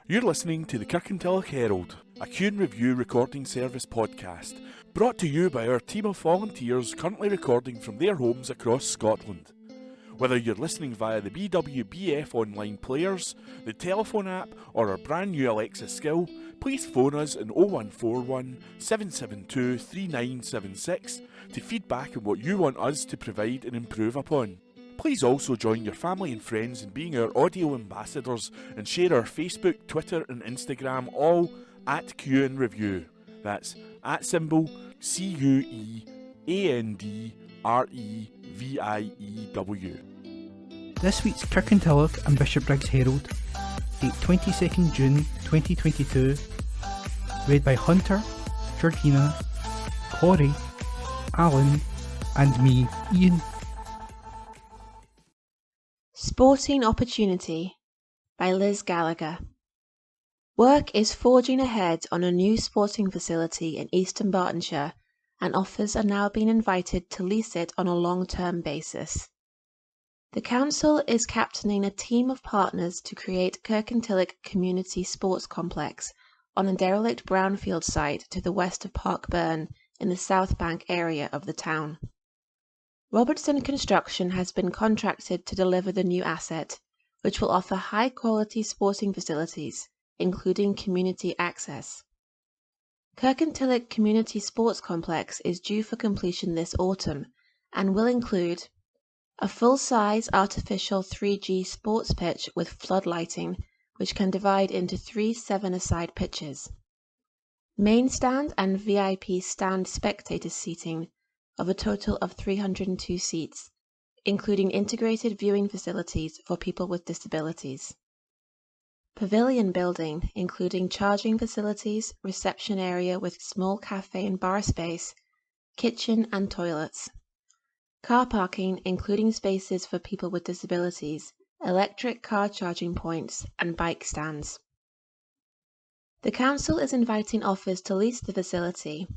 You're listening to the Kirkintilloch Herald, a Q&A review recording service podcast, brought to you by our team of volunteers currently recording from their homes across Scotland. Whether you're listening via the BWBF online players, the telephone app, or our brand new Alexa skill, please phone us on 0141 772 3976 to feedback on what you want us to provide and improve upon. Please also join your family and friends in being our audio ambassadors and share our Facebook, Twitter and Instagram all at Q&A Review. That's at symbol CUEANDREVIEW. This week's Kirkintilloch and Bishopbriggs Herald, date 22nd June 2022, read by Hunter, Georgina, Corey, Alan and me, Ian. Sporting Opportunity by Liz Gallagher. Work is forging ahead on a new sporting facility in East Dunbartonshire, and offers are now being invited to lease it on a long-term basis. The council is captaining a team of partners to create Kirkintilloch Community Sports Complex on a derelict brownfield site to the west of Park Burn in the South Bank area of the town. Robertson Construction has been contracted to deliver the new asset, which will offer high-quality sporting facilities, including community access. Kirkintilloch Community Sports Complex is due for completion this autumn and will include a full-size artificial 3G sports pitch with flood lighting, which can divide into 3 7-a-side pitches, main stand and VIP stand spectator seating of a total of 302 seats, including integrated viewing facilities for people with disabilities. Pavilion building, including charging facilities, reception area with small cafe and bar space, kitchen and toilets. Car parking, including spaces for people with disabilities, electric car charging points and bike stands. The council is inviting offers to lease the facility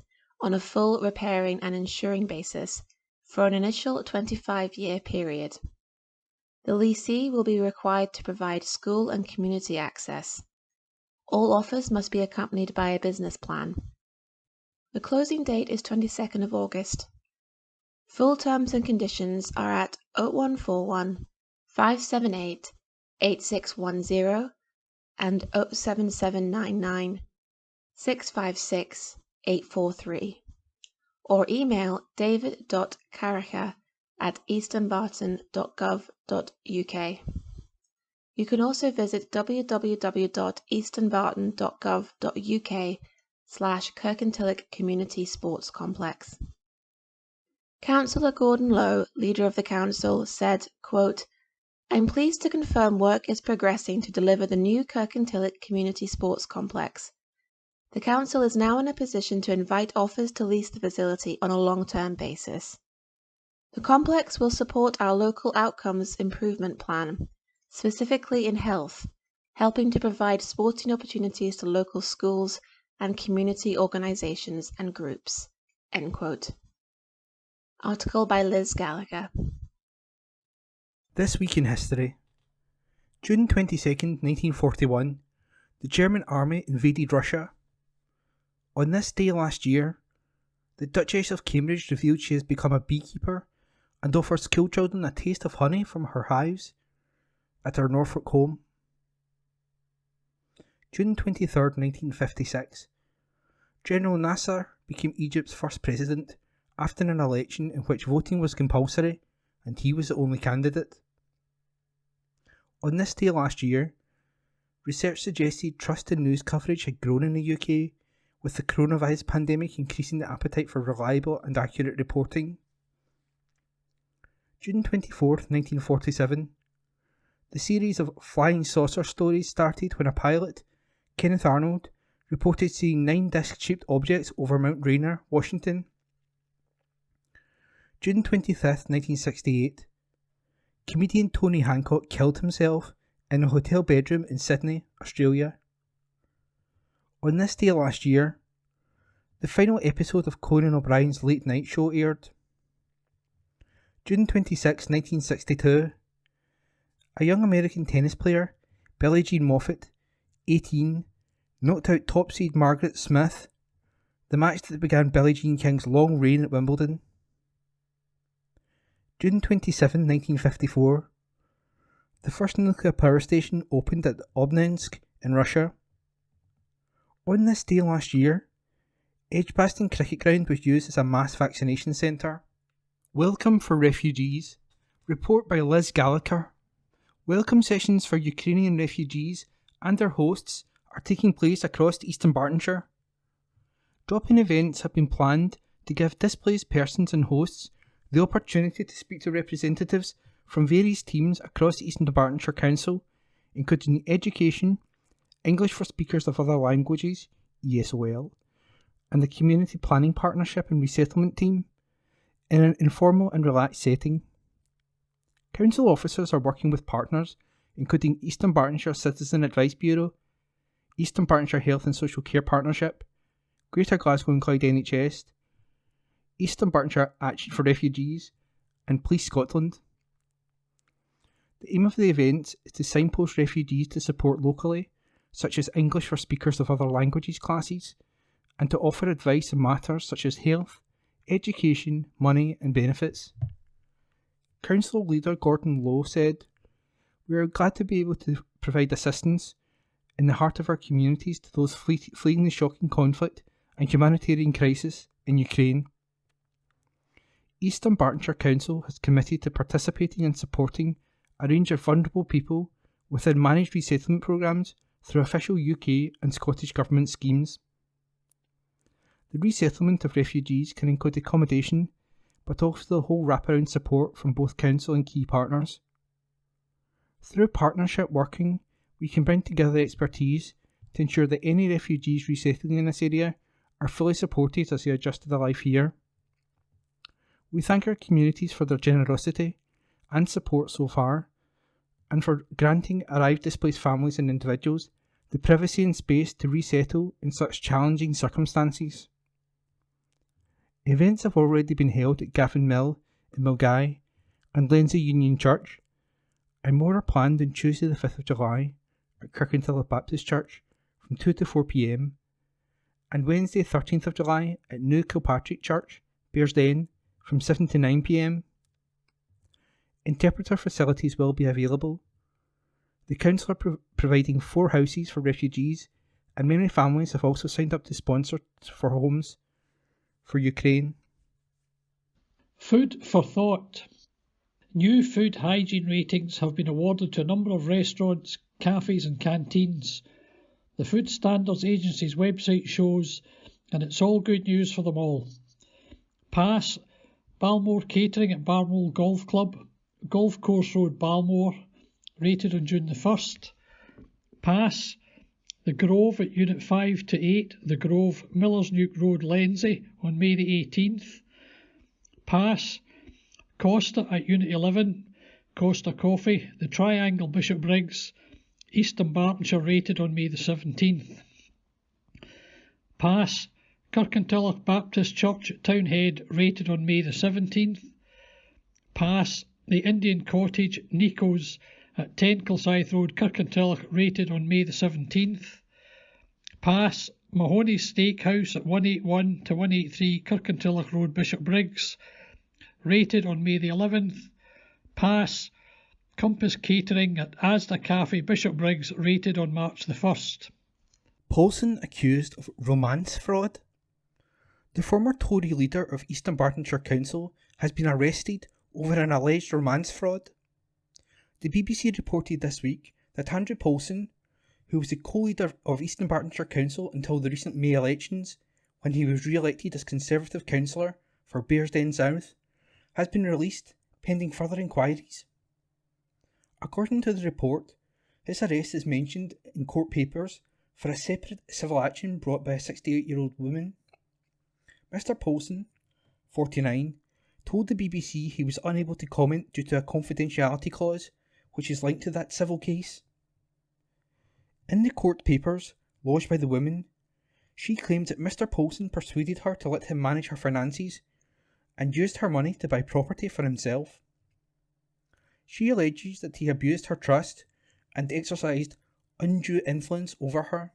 on a full repairing and insuring basis for an initial 25-year period. The leasee will be required to provide school and community access. All offers must be accompanied by a business plan. The closing date is 22nd of August. Full terms and conditions are at 0141 578 8610 and 07799 656 843, or email david.caracher@eastdunbarton.gov.uk. You can also visit www.eastdunbarton.gov.uk/Kirkintilloch Community Sports Complex. Councillor Gordon Lowe, leader of the council, said, quote, "I'm pleased to confirm work is progressing to deliver the new Kirkintilloch Community Sports Complex. The council is now in a position to invite offers to lease the facility on a long-term basis. The complex will support our local outcomes improvement plan, specifically in health, helping to provide sporting opportunities to local schools and community organisations and groups." End quote. Article by Liz Gallagher. This week in history. June 22nd, 1941, the German army invaded Russia. On this day last year, the Duchess of Cambridge revealed she has become a beekeeper and offers schoolchildren a taste of honey from her hives at her Norfolk home. June 23rd, 1956, General Nasser became Egypt's first president after an election in which voting was compulsory and he was the only candidate. On this day last year, research suggested trust in news coverage had grown in the UK, with the coronavirus pandemic increasing the appetite for reliable and accurate reporting. June 24th, 1947, the series of flying saucer stories started when a pilot, Kenneth Arnold, reported seeing 9 disc-shaped objects over Mount Rainier, Washington. June 25th, 1968, comedian Tony Hancock killed himself in a hotel bedroom in Sydney, Australia. On this day last year, the final episode of Conan O'Brien's Late Night Show aired. June 26, 1962, a young American tennis player, Billie Jean Moffitt, 18, knocked out top seed Margaret Smith, the match that began Billie Jean King's long reign at Wimbledon. June 27, 1954, the first nuclear power station opened at Obninsk in Russia. On this day last year, Edgbaston Cricket Ground was used as a mass vaccination centre. Welcome for refugees. Report by Liz Gallagher. Welcome sessions for Ukrainian refugees and their hosts are taking place across East Dunbartonshire. Drop-in events have been planned to give displaced persons and hosts the opportunity to speak to representatives from various teams across East Dunbartonshire Council, including Education, English for Speakers of Other Languages, ESOL, and the Community Planning Partnership and Resettlement Team, in an informal and relaxed setting. Council officers are working with partners including East Dunbartonshire Citizen Advice Bureau, East Dunbartonshire Health and Social Care Partnership, Greater Glasgow and Clyde NHS, East Dunbartonshire Action for Refugees, and Police Scotland. The aim of the event is to signpost refugees to support locally, such as English for Speakers of Other Languages classes, and to offer advice on matters such as health, education, money and benefits. Council leader Gordon Lowe said, "We are glad to be able to provide assistance in the heart of our communities to those fleeing the shocking conflict and humanitarian crisis in Ukraine." East Dunbartonshire Council has committed to participating and supporting a range of vulnerable people within managed resettlement programmes through official UK and Scottish Government schemes. The resettlement of refugees can include accommodation, but also the whole wraparound support from both Council and key partners. Through partnership working, we can bring together expertise to ensure that any refugees resettling in this area are fully supported as they adjust to the life here. We thank our communities for their generosity and support so far, and for granting arrived displaced families and individuals the privacy and space to resettle in such challenging circumstances. Events have already been held at Gavin Mill in Milngavie and Lenzie Union Church, and more are planned on Tuesday the 5th of July at Kirkintilloch Baptist Church from 2 to 4 p.m, and Wednesday 13th of July at New Kilpatrick Church, Bearsden, from 7 to 9 p.m. Interpreter facilities will be available. The council are providing 4 houses for refugees, and many families have also signed up to sponsor for homes for Ukraine. Food for thought. New food hygiene ratings have been awarded to a number of restaurants, cafes and canteens. The Food Standards Agency's website shows, and it's all good news for them all. Pass Balmore Catering at Balmore Golf Club, Golf Course Road, Balmore, rated on June the 1st. Pass The Grove at Unit 5 to 8, The Grove, Millersnuke Road, Lenzie, on May the 18th. Pass Costa at Unit 11, Costa Coffee, The Triangle, Bishopbriggs, East Dunbartonshire, rated on May the 17th. Pass Kirkintilloch Baptist Church at Townhead, rated on May the 17th. Pass The Indian Cottage, Nico's, at 10 Kilsyth Road, Kirkintilloch, rated on May the 17th. Pass Mahoney's Steakhouse at 181 to 183 Kirkintilloch Road, Bishopbriggs, rated on May the 11th. Pass Compass Catering at Asda Cafe, Bishopbriggs, rated on March the 1st. Polson accused of romance fraud. The former Tory leader of East Dunbartonshire Council has been arrested over an alleged romance fraud. The BBC reported this week that Andrew Polson, who was the co-leader of East Dunbartonshire Council until the recent May elections, when he was re-elected as Conservative councillor for Bearsden South, has been released pending further inquiries. According to the report, his arrest is mentioned in court papers for a separate civil action brought by a 68-year-old woman. Mr Polson, 49, told the BBC he was unable to comment due to a confidentiality clause which is linked to that civil case. In the court papers lodged by the woman, she claimed that Mr Polson persuaded her to let him manage her finances and used her money to buy property for himself. She alleges that he abused her trust and exercised undue influence over her.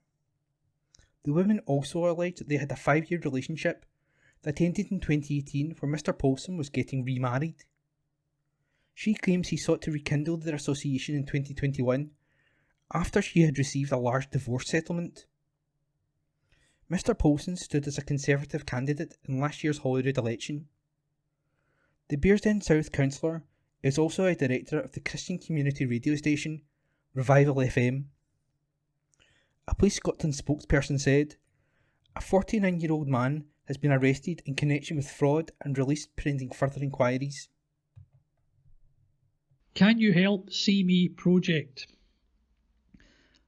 The women also alleged that they had a 5-year relationship that ended in 2018 where Mr. Polson was getting remarried. She claims he sought to rekindle their association in 2021 after she had received a large divorce settlement. Mr. Polson stood as a Conservative candidate in last year's Holyrood election. The Bearsden South councillor is also a director of the Christian community radio station Revival FM. A Police Scotland spokesperson said, "A 49-year-old man has been arrested in connection with fraud and released pending further inquiries." Can You Help See Me project.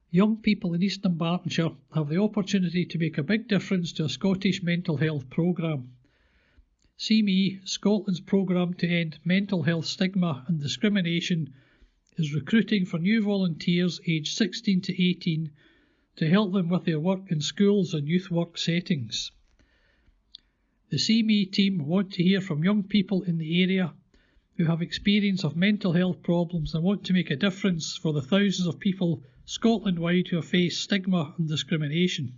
Young people in East Dunbartonshire have the opportunity to make a big difference to a Scottish mental health programme. See Me, Scotland's programme to end mental health stigma and discrimination, is recruiting for new volunteers aged 16 to 18 to help them with their work in schools and youth work settings. The See Me team want to hear from young people in the area who have experience of mental health problems and want to make a difference for the thousands of people Scotland-wide who have faced stigma and discrimination.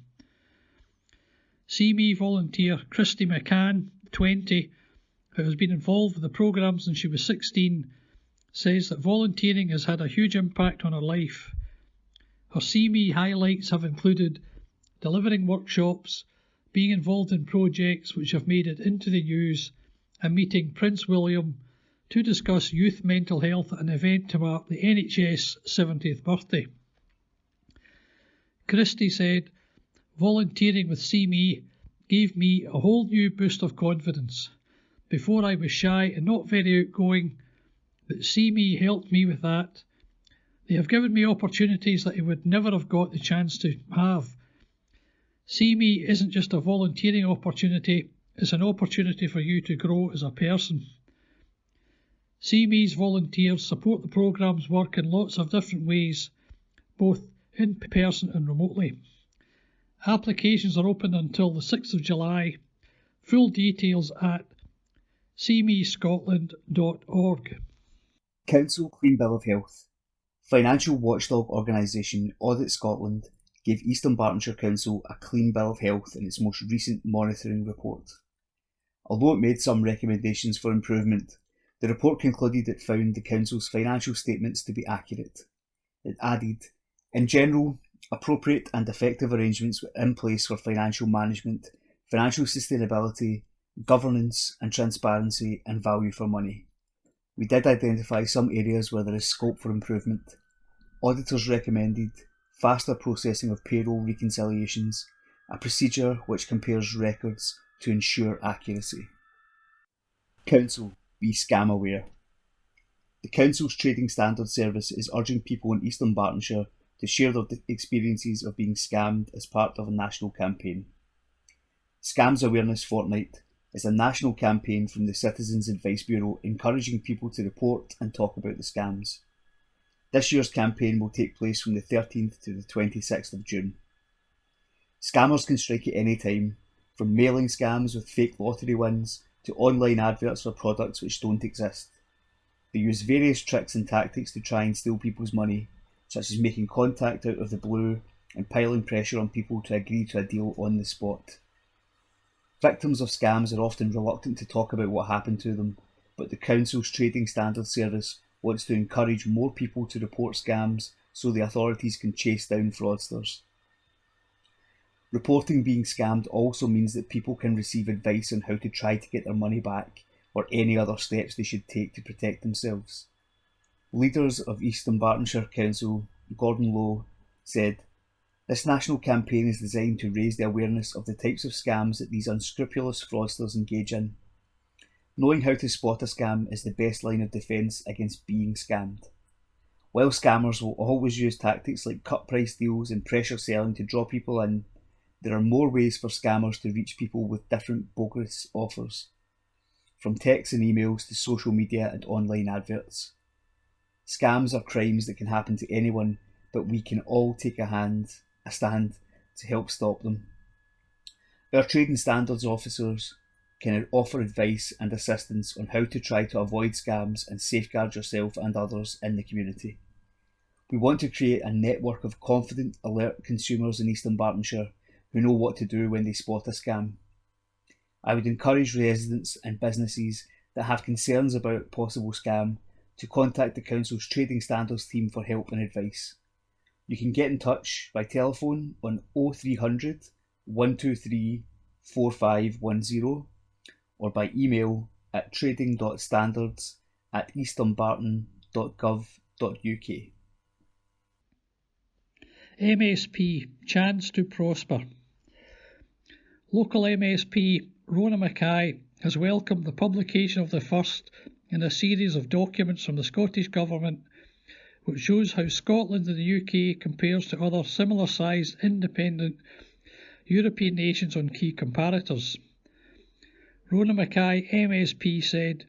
See Me volunteer Christy McCann, 20, who has been involved with the programme since she was 16, says that volunteering has had a huge impact on her life. Her See Me highlights have included delivering workshops, being involved in projects which have made it into the news, and meeting Prince William to discuss youth mental health at an event to mark the NHS 70th birthday. Christie said, "Volunteering with See Me gave me a whole new boost of confidence. Before I was shy and not very outgoing, but See Me helped me with that. They have given me opportunities that I would never have got the chance to have. See Me isn't just a volunteering opportunity, it's an opportunity for you to grow as a person." See Me's volunteers support the programme's work in lots of different ways, both in person and remotely. Applications are open until the 6th of July. Full details at seemescotland.org. Council Clean Bill of Health. Financial watchdog organisation Audit Scotland gave East Dunbartonshire Council a clean bill of health in its most recent monitoring report. Although it made some recommendations for improvement, the report concluded it found the Council's financial statements to be accurate. It added, "In general, appropriate and effective arrangements were in place for financial management, financial sustainability, governance and transparency and value for money. We did identify some areas where there is scope for improvement. Auditors recommended faster processing of payroll reconciliations, a procedure which compares records to ensure accuracy." Council, be scam aware. The Council's Trading Standards Service is urging people in East Dunbartonshire to share their experiences of being scammed as part of a national campaign. Scams Awareness Fortnight is a national campaign from the Citizens Advice Bureau encouraging people to report and talk about the scams. This year's campaign will take place from the 13th to the 26th of June. Scammers can strike at any time, from mailing scams with fake lottery wins to online adverts for products which don't exist. They use various tricks and tactics to try and steal people's money, such as making contact out of the blue and piling pressure on people to agree to a deal on the spot. Victims of scams are often reluctant to talk about what happened to them, but the Council's Trading Standards Service wants to encourage more people to report scams so the authorities can chase down fraudsters. Reporting being scammed also means that people can receive advice on how to try to get their money back or any other steps they should take to protect themselves. Leaders of East Dunbartonshire Council, Gordon Lowe, said, "This national campaign is designed to raise the awareness of the types of scams that these unscrupulous fraudsters engage in. Knowing how to spot a scam is the best line of defence against being scammed. While scammers will always use tactics like cut price deals and pressure selling to draw people in, there are more ways for scammers to reach people with different bogus offers, from texts and emails to social media and online adverts. Scams are crimes that can happen to anyone, but we can all take a stand to help stop them. Our trading standards officers can offer advice and assistance on how to try to avoid scams and safeguard yourself and others in the community. We want to create a network of confident, alert consumers in East Dunbartonshire who know what to do when they spot a scam. I would encourage residents and businesses that have concerns about possible scam to contact the Council's Trading Standards team for help and advice. You can get in touch by telephone on 0300 123 4510 or by email at trading.standards@eastdunbarton.gov.uk. MSP, Chance to Prosper. Local MSP Rona Mackay has welcomed the publication of the first in a series of documents from the Scottish Government which shows how Scotland and the UK compares to other similar-sized independent European nations on key comparators. Rona Mackay, MSP, said,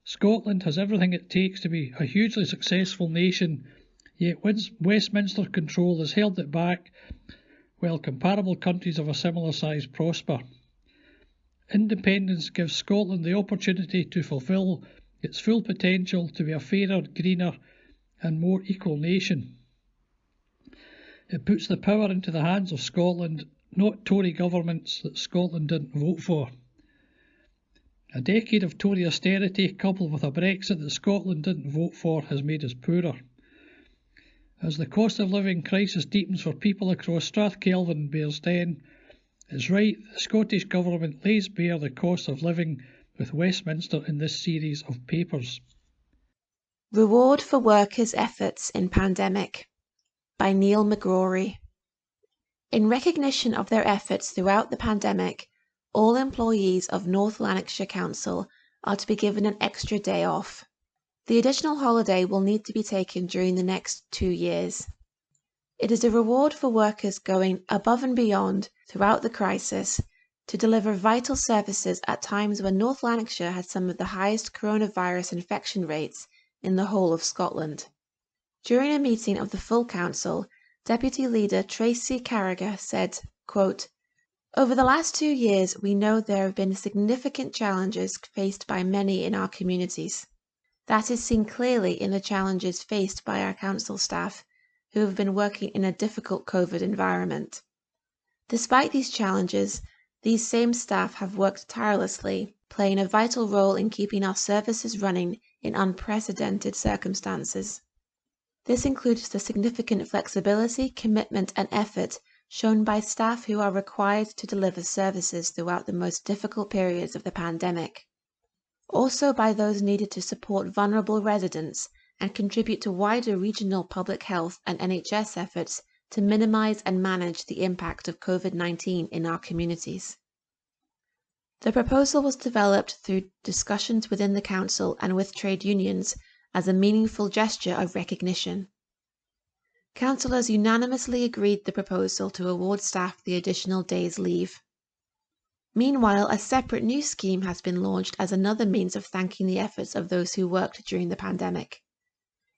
"Scotland has everything it takes to be a hugely successful nation, yet Westminster control has held it back while comparable countries of a similar size prosper. Independence gives Scotland the opportunity to fulfil its full potential to be a fairer, greener and more equal nation. It puts the power into the hands of Scotland, not Tory governments that Scotland didn't vote for. A decade of Tory austerity coupled with a Brexit that Scotland didn't vote for has made us poorer. As the cost of living crisis deepens for people across Strathkelvin and Bearsden, it's right the Scottish Government lays bare the cost of living with Westminster in this series of papers." Reward for Workers' Efforts in Pandemic by Neil McGrory. In recognition of their efforts throughout the pandemic, all employees of North Lanarkshire Council are to be given an extra day off. The additional holiday will need to be taken during the next 2 years. It is a reward for workers going above and beyond throughout the crisis to deliver vital services at times when North Lanarkshire had some of the highest coronavirus infection rates in the whole of Scotland. During a meeting of the full council, Deputy Leader Tracy Carragher said, quote, "Over the last 2 years, we know there have been significant challenges faced by many in our communities. That is seen clearly in the challenges faced by our council staff, who have been working in a difficult COVID environment. Despite these challenges, these same staff have worked tirelessly, playing a vital role in keeping our services running in unprecedented circumstances. This includes the significant flexibility, commitment and effort shown by staff who are required to deliver services throughout the most difficult periods of the pandemic. Also by those needed to support vulnerable residents and contribute to wider regional public health and NHS efforts to minimise and manage the impact of COVID-19 in our communities." The proposal was developed through discussions within the council and with trade unions as a meaningful gesture of recognition. Councillors unanimously agreed the proposal to award staff the additional day's leave. Meanwhile, a separate new scheme has been launched as another means of thanking the efforts of those who worked during the pandemic.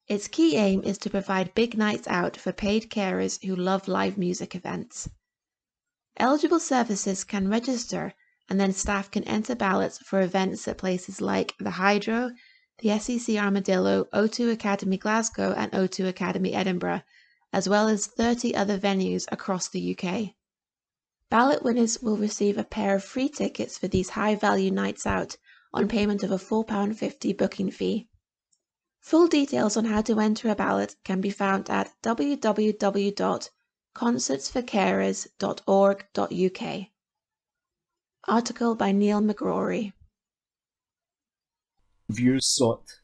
Its key aim is to provide big nights out for paid carers who love live music events. Eligible services can register and then staff can enter ballots for events at places like the Hydro, the SEC Armadillo, O2 Academy Glasgow and O2 Academy Edinburgh, as well as 30 other venues across the UK. Ballot winners will receive a pair of free tickets for these high-value nights out on payment of a £4.50 booking fee. Full details on how to enter a ballot can be found at www.concertsforcarers.org.uk. Article by Neil McGrory. Views sought.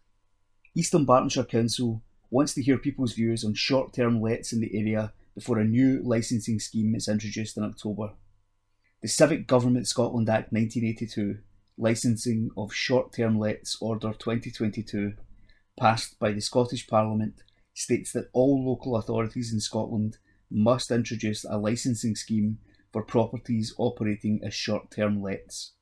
East Dunbartonshire Council wants to hear people's views on short-term lets in the area before a new licensing scheme is introduced in October. The Civic Government Scotland Act 1982, Licensing of Short-Term Lets Order 2022, passed by the Scottish Parliament, states that all local authorities in Scotland must introduce a licensing scheme for properties operating as short-term lets.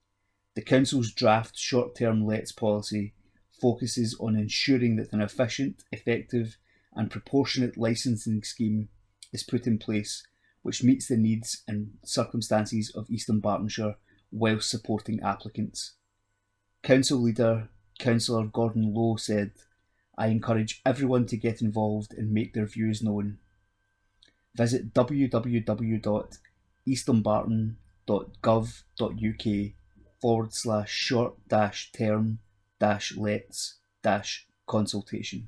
The Council's draft short-term lets policy focuses on ensuring that an efficient, effective and proportionate licensing scheme is put in place which meets the needs and circumstances of East Dunbartonshire whilst supporting applicants. Council Leader Councillor Gordon Lowe said, I encourage everyone to get involved and make their views known. Visit www.eastdunbarton.gov.uk/short-term-lets-consultation.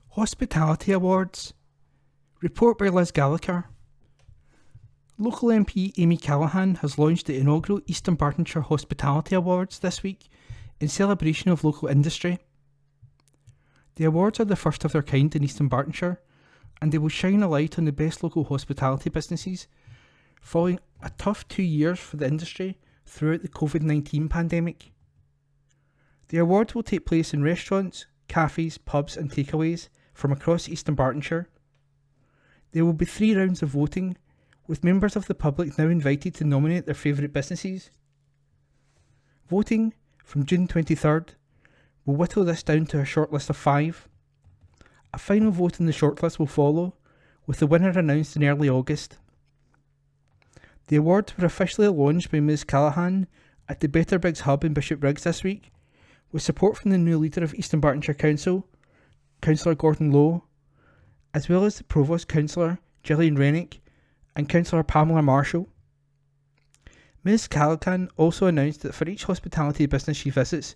Hospitality Awards. Report by Liz Gallagher. Local MP Amy Callaghan has launched the inaugural East Dunbartonshire Hospitality Awards this week in celebration of local industry. The awards are the first of their kind in East Dunbartonshire, and they will shine a light on the best local hospitality businesses following a tough 2 years for the industry throughout the COVID-19 pandemic. The awards will take place in restaurants, cafes, pubs and takeaways from across East Dunbartonshire. There will be 3 rounds of voting, with members of the public now invited to nominate their favourite businesses. Voting from June 23rd will whittle this down to a shortlist of 5. A final vote in the shortlist will follow, with the winner announced in early August. The awards were officially launched by Ms Callaghan at the Bishopbriggs hub in Bishopbriggs this week, with support from the new leader of East Dunbartonshire Council, Councillor Gordon Lowe, as well as the Provost Councillor Gillian Rennick and Councillor Pamela Marshall. Ms Callaghan also announced that for each hospitality business she visits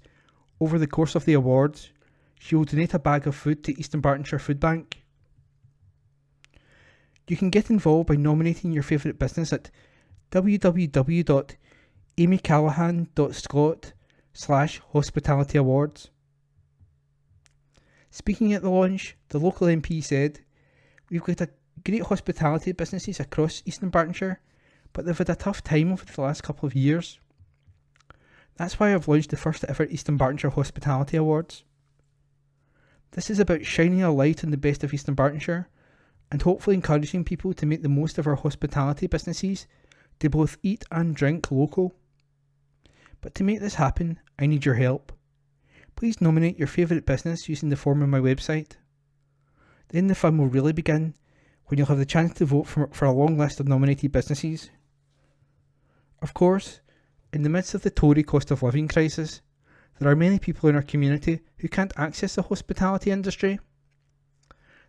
over the course of the awards, she will donate a bag of food to East Dunbartonshire Food Bank. You can get involved by nominating your favourite business at www.amycallaghan.scot/hospitality awards. Speaking at the launch, the local MP said, "We've got a great hospitality businesses across East Dunbartonshire, but they've had a tough time over the last couple of years. That's why I've launched the first ever East Dunbartonshire Hospitality Awards. This is about shining a light on the best of East Dunbartonshire and hopefully encouraging people to make the most of our hospitality businesses to both eat and drink local. But to make this happen, I need your help. Please nominate your favourite business using the form on my website. Then the fun will really begin, when you'll have the chance to vote for a long list of nominated businesses. Of course, in the midst of the Tory cost of living crisis, there are many people in our community who can't access the hospitality industry.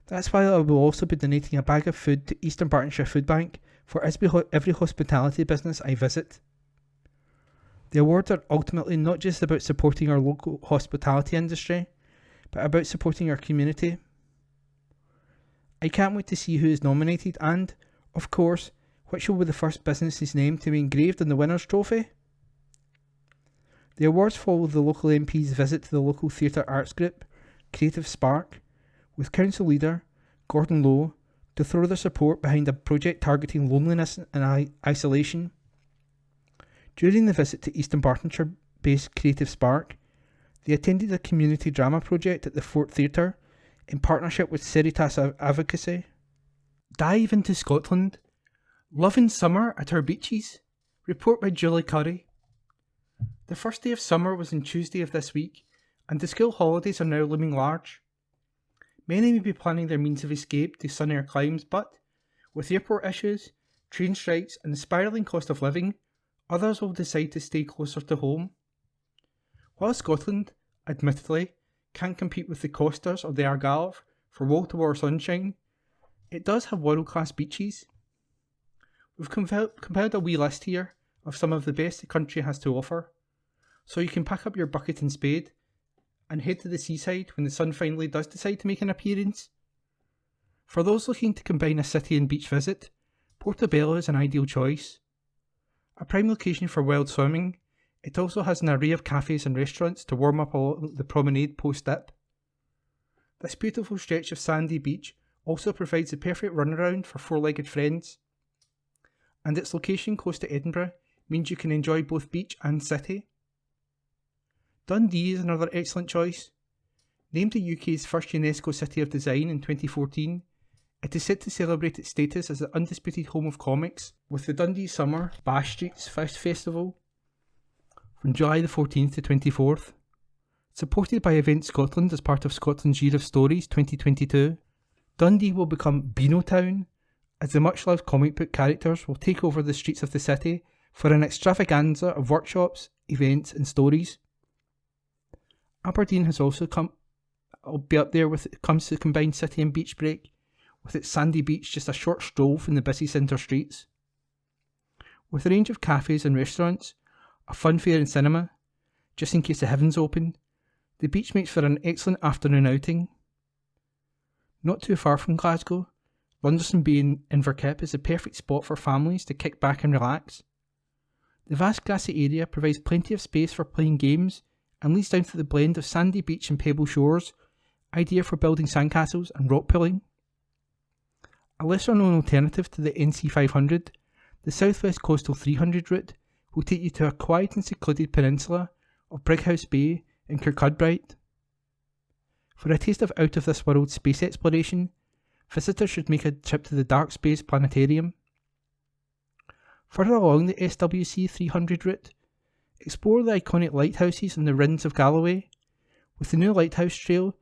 That's why I will also be donating a bag of food to East Dunbartonshire Food Bank for every hospitality business I visit. The awards are ultimately not just about supporting our local hospitality industry, but about supporting our community. I can't wait to see who is nominated and, of course, which will be the first business's name to be engraved on the winner's trophy. The awards follow the local MP's visit to the local theatre arts group, Creative Spark, with council leader Gordon Lowe to throw their support behind a project targeting loneliness and isolation. During the visit to East Dunbartonshire-based Creative Spark, they attended a community drama project at the Fort Theatre in partnership with Seritas Advocacy. Dive into Scotland. Loving summer at our beaches. Report by Julie Curry. The first day of summer was on Tuesday of this week, and the school holidays are now looming large. Many may be planning their means of escape to sunnier climes, but with airport issues, train strikes and the spiralling cost of living, others will decide to stay closer to home. While Scotland, admittedly, can't compete with the Costers or the Argyle for wall-to-wall sunshine, it does have world-class beaches. We've compiled a wee list here of some of the best the country has to offer, so you can pack up your bucket and spade and head to the seaside when the sun finally does decide to make an appearance. For those looking to combine a city and beach visit, Portobello is an ideal choice. A prime location for wild swimming, it also has an array of cafes and restaurants to warm up along the promenade post-dip. This beautiful stretch of sandy beach also provides the perfect runaround for four-legged friends, and its location close to Edinburgh means you can enjoy both beach and city. Dundee is another excellent choice. Named the UK's first UNESCO City of Design in 2014, it is set to celebrate its status as the undisputed home of comics with the Dundee Summer Bash Streets Festival from July the 14th to 24th. Supported by Event Scotland as part of Scotland's Year of Stories 2022, Dundee will become Beano Town as the much-loved comic book characters will take over the streets of the city for an extravaganza of workshops, events and stories. Aberdeen has also I'll be up there when it comes to the combined city and beach break, with its sandy beach just a short stroll from the busy centre streets. With a range of cafes and restaurants, a fun fair and cinema, just in case the heavens open, the beach makes for an excellent afternoon outing. Not too far from Glasgow, Lunderson Bay in Inverkip is the perfect spot for families to kick back and relax. The vast grassy area provides plenty of space for playing games and leads down to the blend of sandy beach and pebble shores, ideal for building sandcastles and rock pooling. A lesser known alternative to the NC 500, the Southwest Coastal 300 route will take you to a quiet and secluded peninsula of Brighouse Bay in Kirkcudbright. For a taste of out-of-this-world space exploration, visitors should make a trip to the Dark Space Planetarium. Further along the SWC 300 route, explore the iconic lighthouses on the Rinns of Galloway, with the new Lighthouse Trail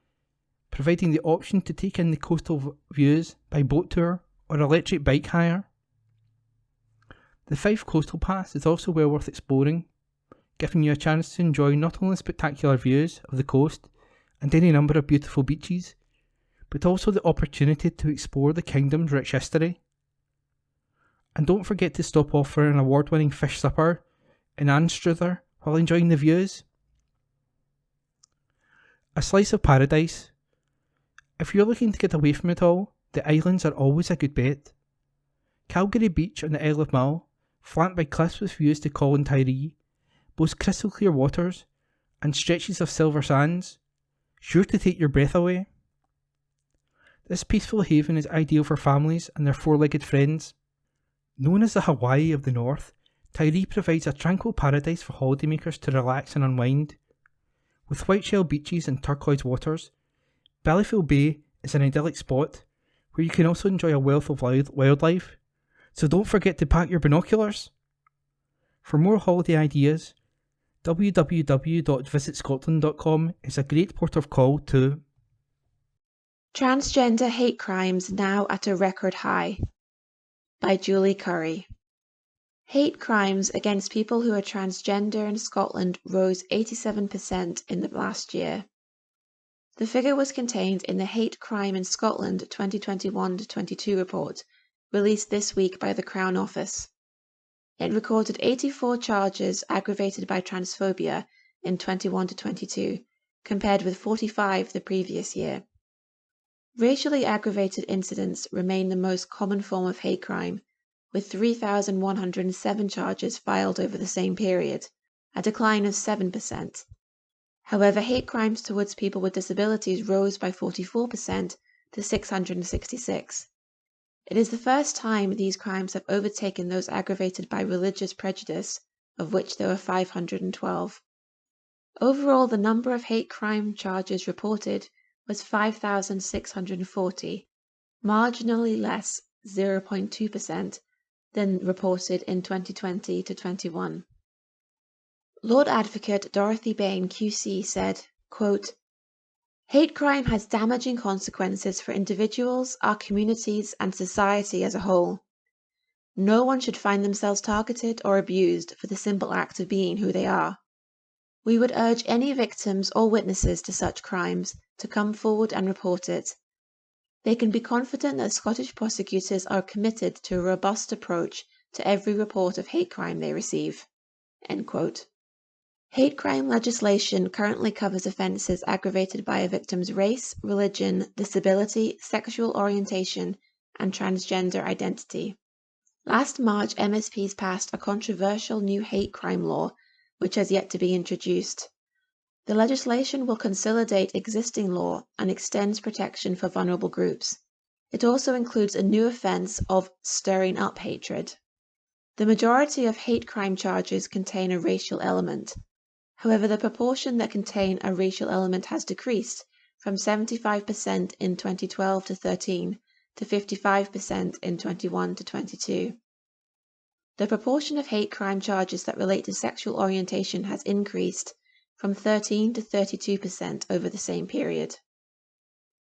providing the option to take in the coastal views by boat tour or electric bike hire. The Fife Coastal Pass is also well worth exploring, giving you a chance to enjoy not only spectacular views of the coast and any number of beautiful beaches, but also the opportunity to explore the kingdom's rich history. And don't forget to stop off for an award-winning fish supper in Anstruther while enjoying the views. A slice of paradise. If you're looking to get away from it all, the islands are always a good bet. Calgary Beach on the Isle of Mull, flanked by cliffs with views to Colin Tyree, boasts crystal clear waters and stretches of silver sands, sure to take your breath away. This peaceful haven is ideal for families and their four-legged friends. Known as the Hawaii of the North, Tyree provides a tranquil paradise for holidaymakers to relax and unwind. With whiteshell beaches and turquoise waters, Ballyfield Bay is an idyllic spot where you can also enjoy a wealth of wildlife, so don't forget to pack your binoculars. For more holiday ideas, www.visitscotland.com is a great port of call too. Transgender hate crimes now at a record high, by Julie Curry. Hate crimes against people who are transgender in Scotland rose 87% in the last year. The figure was contained in the Hate Crime in Scotland 2021-22 report, released this week by the Crown Office. It recorded 84 charges aggravated by transphobia in 21-22, compared with 45 the previous year. Racially aggravated incidents remain the most common form of hate crime, with 3,107 charges filed over the same period, a decline of 7%. However, hate crimes towards people with disabilities rose by 44% to 666. It is the first time these crimes have overtaken those aggravated by religious prejudice, of which there were 512. Overall, the number of hate crime charges reported was 5,640, marginally less 0.2% than reported in 2020-21. Lord Advocate Dorothy Bain QC said, quote, "Hate crime has damaging consequences for individuals, our communities, and society as a whole. No one should find themselves targeted or abused for the simple act of being who they are. We would urge any victims or witnesses to such crimes to come forward and report it. They can be confident that Scottish prosecutors are committed to a robust approach to every report of hate crime they receive." End quote. Hate crime legislation currently covers offences aggravated by a victim's race, religion, disability, sexual orientation, and transgender identity. Last March, MSPs passed a controversial new hate crime law, which has yet to be introduced. The legislation will consolidate existing law and extends protection for vulnerable groups. It also includes a new offence of stirring up hatred. The majority of hate crime charges contain a racial element. However, the proportion that contain a racial element has decreased from 75% in 2012-13 to 55% in 21-22. The proportion of hate crime charges that relate to sexual orientation has increased from 13 to 32% over the same period.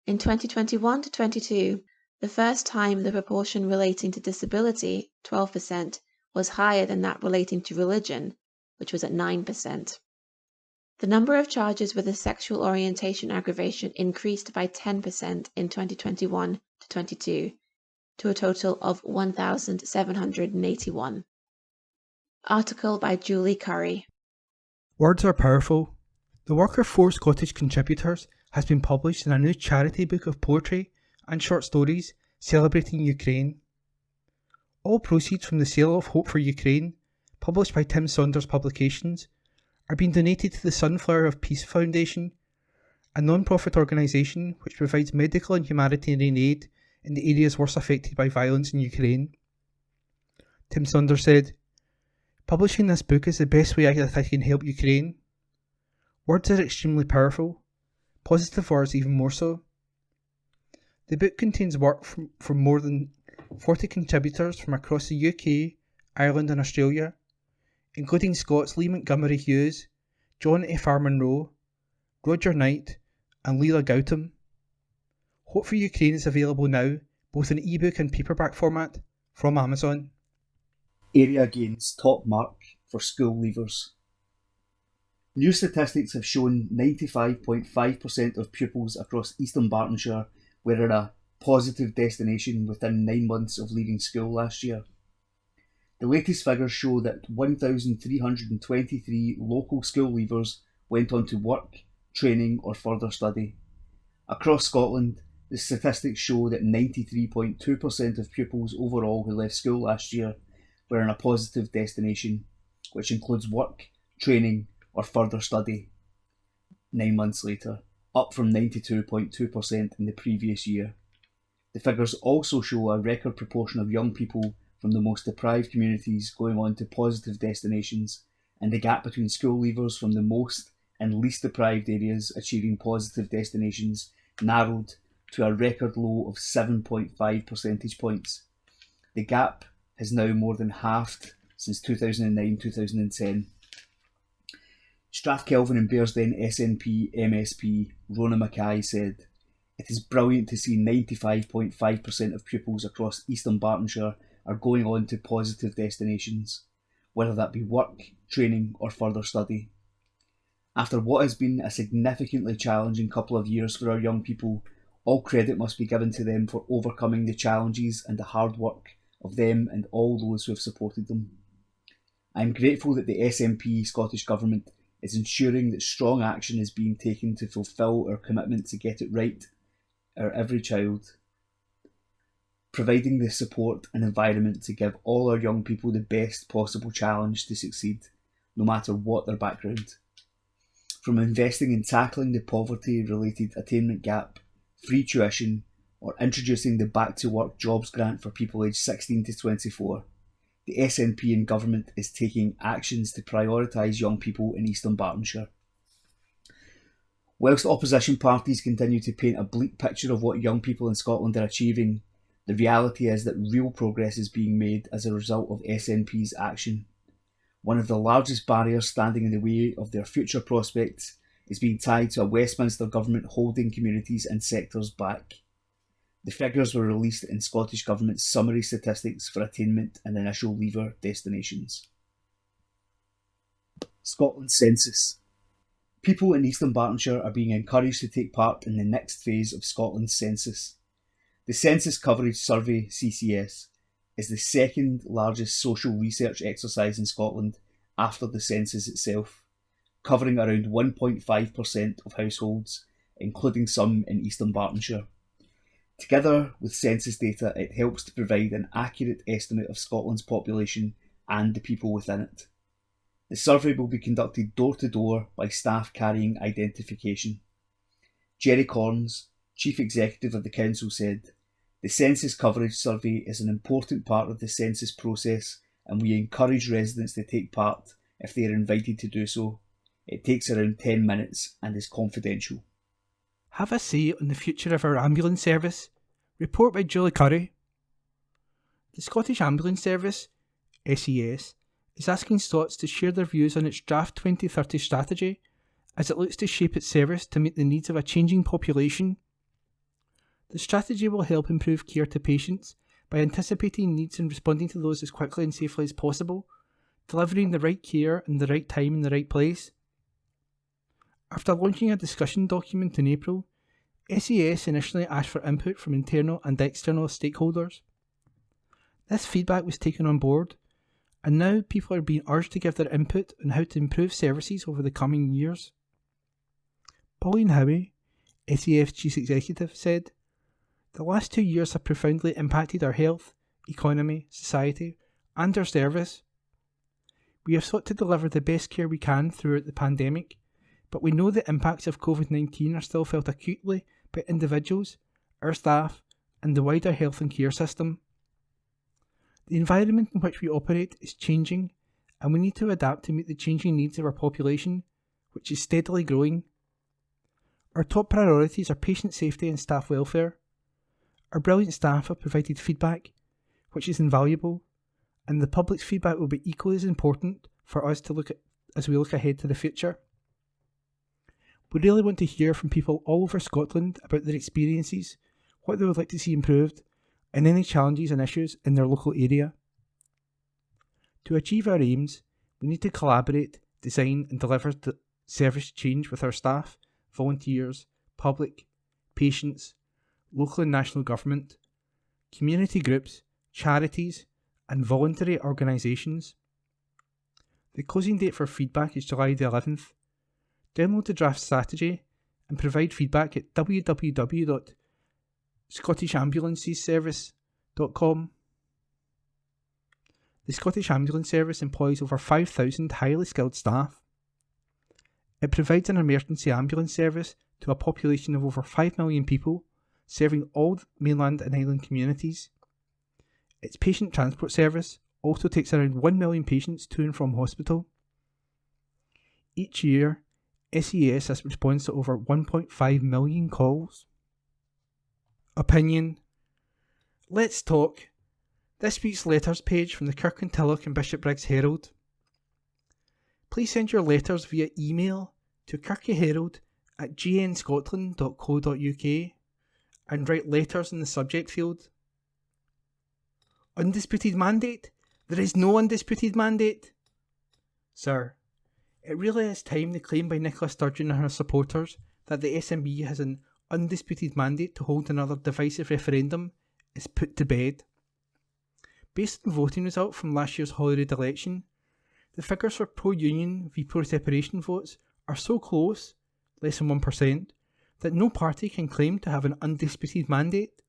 In 2021-22, the first time the proportion relating to disability, 12%, was higher than that relating to religion, which was at 9%. The number of charges with a sexual orientation aggravation increased by 10% in 2021 to 22, to a total of 1,781. Article by Julie Curry. Words are powerful. The work of 4 Scottish contributors has been published in a new charity book of poetry and short stories celebrating Ukraine. All proceeds from the sale of Hope for Ukraine, published by Tim Saunders Publications, are being donated to the Sunflower of Peace Foundation, a non-profit organisation which provides medical and humanitarian aid in the areas worst affected by violence in Ukraine. Tim Saunders said, "Publishing this book is the best way that I can help Ukraine. Words are extremely powerful, positive words even more so. The book contains work from more than 40 contributors from across the UK, Ireland and Australia, including Scots Lee Montgomery Hughes, John F. R. Monroe, Roger Knight and Leela Gautam. Hope for Ukraine is available now, both in ebook and paperback format, from Amazon." Area gains top mark for school leavers. New statistics have shown 95.5% of pupils across East Dunbartonshire were in a positive destination within 9 months of leaving school last year. The latest figures show that 1,323 local school leavers went on to work, training or further study. Across Scotland, the statistics show that 93.2% of pupils overall who left school last year were in a positive destination, which includes work, training or further study 9 months later, up from 92.2% in the previous year. The figures also show a record proportion of young people from the most deprived communities going on to positive destinations, and the gap between school leavers from the most and least deprived areas achieving positive destinations narrowed to a record low of 7.5 percentage points. The gap has now more than halved since 2009-2010. Strathkelvin and Bearsden SNP MSP Rona Mackay said, "It is brilliant to see 95.5% of pupils across East Dunbartonshire are going on to positive destinations, whether that be work, training or further study. After what has been a significantly challenging couple of years for our young people, all credit must be given to them for overcoming the challenges and the hard work of them and all those who have supported them. I am grateful that the SNP Scottish Government is ensuring that strong action is being taken to fulfil our commitment to get it right, our every child, providing the support and environment to give all our young people the best possible challenge to succeed, no matter what their background. From investing in tackling the poverty-related attainment gap, free tuition, or introducing the Back to Work jobs grant for people aged 16 to 24, the SNP and government is taking actions to prioritise young people in East Dunbartonshire. Whilst opposition parties continue to paint a bleak picture of what young people in Scotland are achieving, the reality is that real progress is being made as a result of SNP's action. One of the largest barriers standing in the way of their future prospects is being tied to a Westminster government holding communities and sectors back. The figures were released in Scottish Government's summary statistics for attainment and initial leaver destinations. Scotland's census. People in East Dunbartonshire are being encouraged to take part in the next phase of Scotland's census. The Census Coverage Survey (CCS) is the second largest social research exercise in Scotland after the census itself, covering around 1.5% of households, including some in East Dunbartonshire. Together with census data, it helps to provide an accurate estimate of Scotland's population and the people within it. The survey will be conducted door to door by staff carrying identification. Jerry Corns, Chief Executive of the Council, said, "The Census Coverage Survey is an important part of the census process and we encourage residents to take part if they are invited to do so. It takes around 10 minutes and is confidential." Have a say on the future of our ambulance service. Report by Julie Curry. The Scottish Ambulance Service, SES, is asking Scots to share their views on its draft 2030 strategy as it looks to shape its service to meet the needs of a changing population. The strategy will help improve care to patients by anticipating needs and responding to those as quickly and safely as possible, delivering the right care in the right time in the right place. After launching a discussion document in April, SAS initially asked for input from internal and external stakeholders. This feedback was taken on board, and now people are being urged to give their input on how to improve services over the coming years. Pauline Howie, SAF Chief Executive, said, "The last 2 years have profoundly impacted our health, economy, society, and our service. We have sought to deliver the best care we can throughout the pandemic, but we know the impacts of COVID-19 are still felt acutely by individuals, our staff, and the wider health and care system. The environment in which we operate is changing, and we need to adapt to meet the changing needs of our population, which is steadily growing. Our top priorities are patient safety and staff welfare. Our brilliant staff have provided feedback, which is invaluable, and the public's feedback will be equally as important for us to look at as we look ahead to the future. We really want to hear from people all over Scotland about their experiences, what they would like to see improved, and any challenges and issues in their local area. To achieve our aims, we need to collaborate, design and deliver the service change with our staff, volunteers, public, patients, local and national government, community groups, charities and voluntary organisations. The closing date for feedback is July the 11th. Download the draft strategy and provide feedback at www.scottishambulancesservice.com. The Scottish Ambulance Service employs over 5,000 highly skilled staff. It provides an emergency ambulance service to a population of over 5 million people, serving all mainland and island communities. Its patient transport service also takes around 1 million patients to and from hospital. Each year, SES has responds to over 1.5 million calls. Opinion. Let's talk. This week's letters page from the Kirkintilloch and Bishopbriggs Herald. Please send your letters via email to kirkyherald@gnscotland.co.uk and write letters in the subject field. Undisputed mandate? There is no undisputed mandate. Sir, it really is time the claim by Nicola Sturgeon and her supporters that the SNB has an undisputed mandate to hold another divisive referendum is put to bed. Based on voting result from last year's Holyrood election, the figures for pro-union v pro-separation votes are so close, less than 1%, that no party can claim to have an undisputed mandate.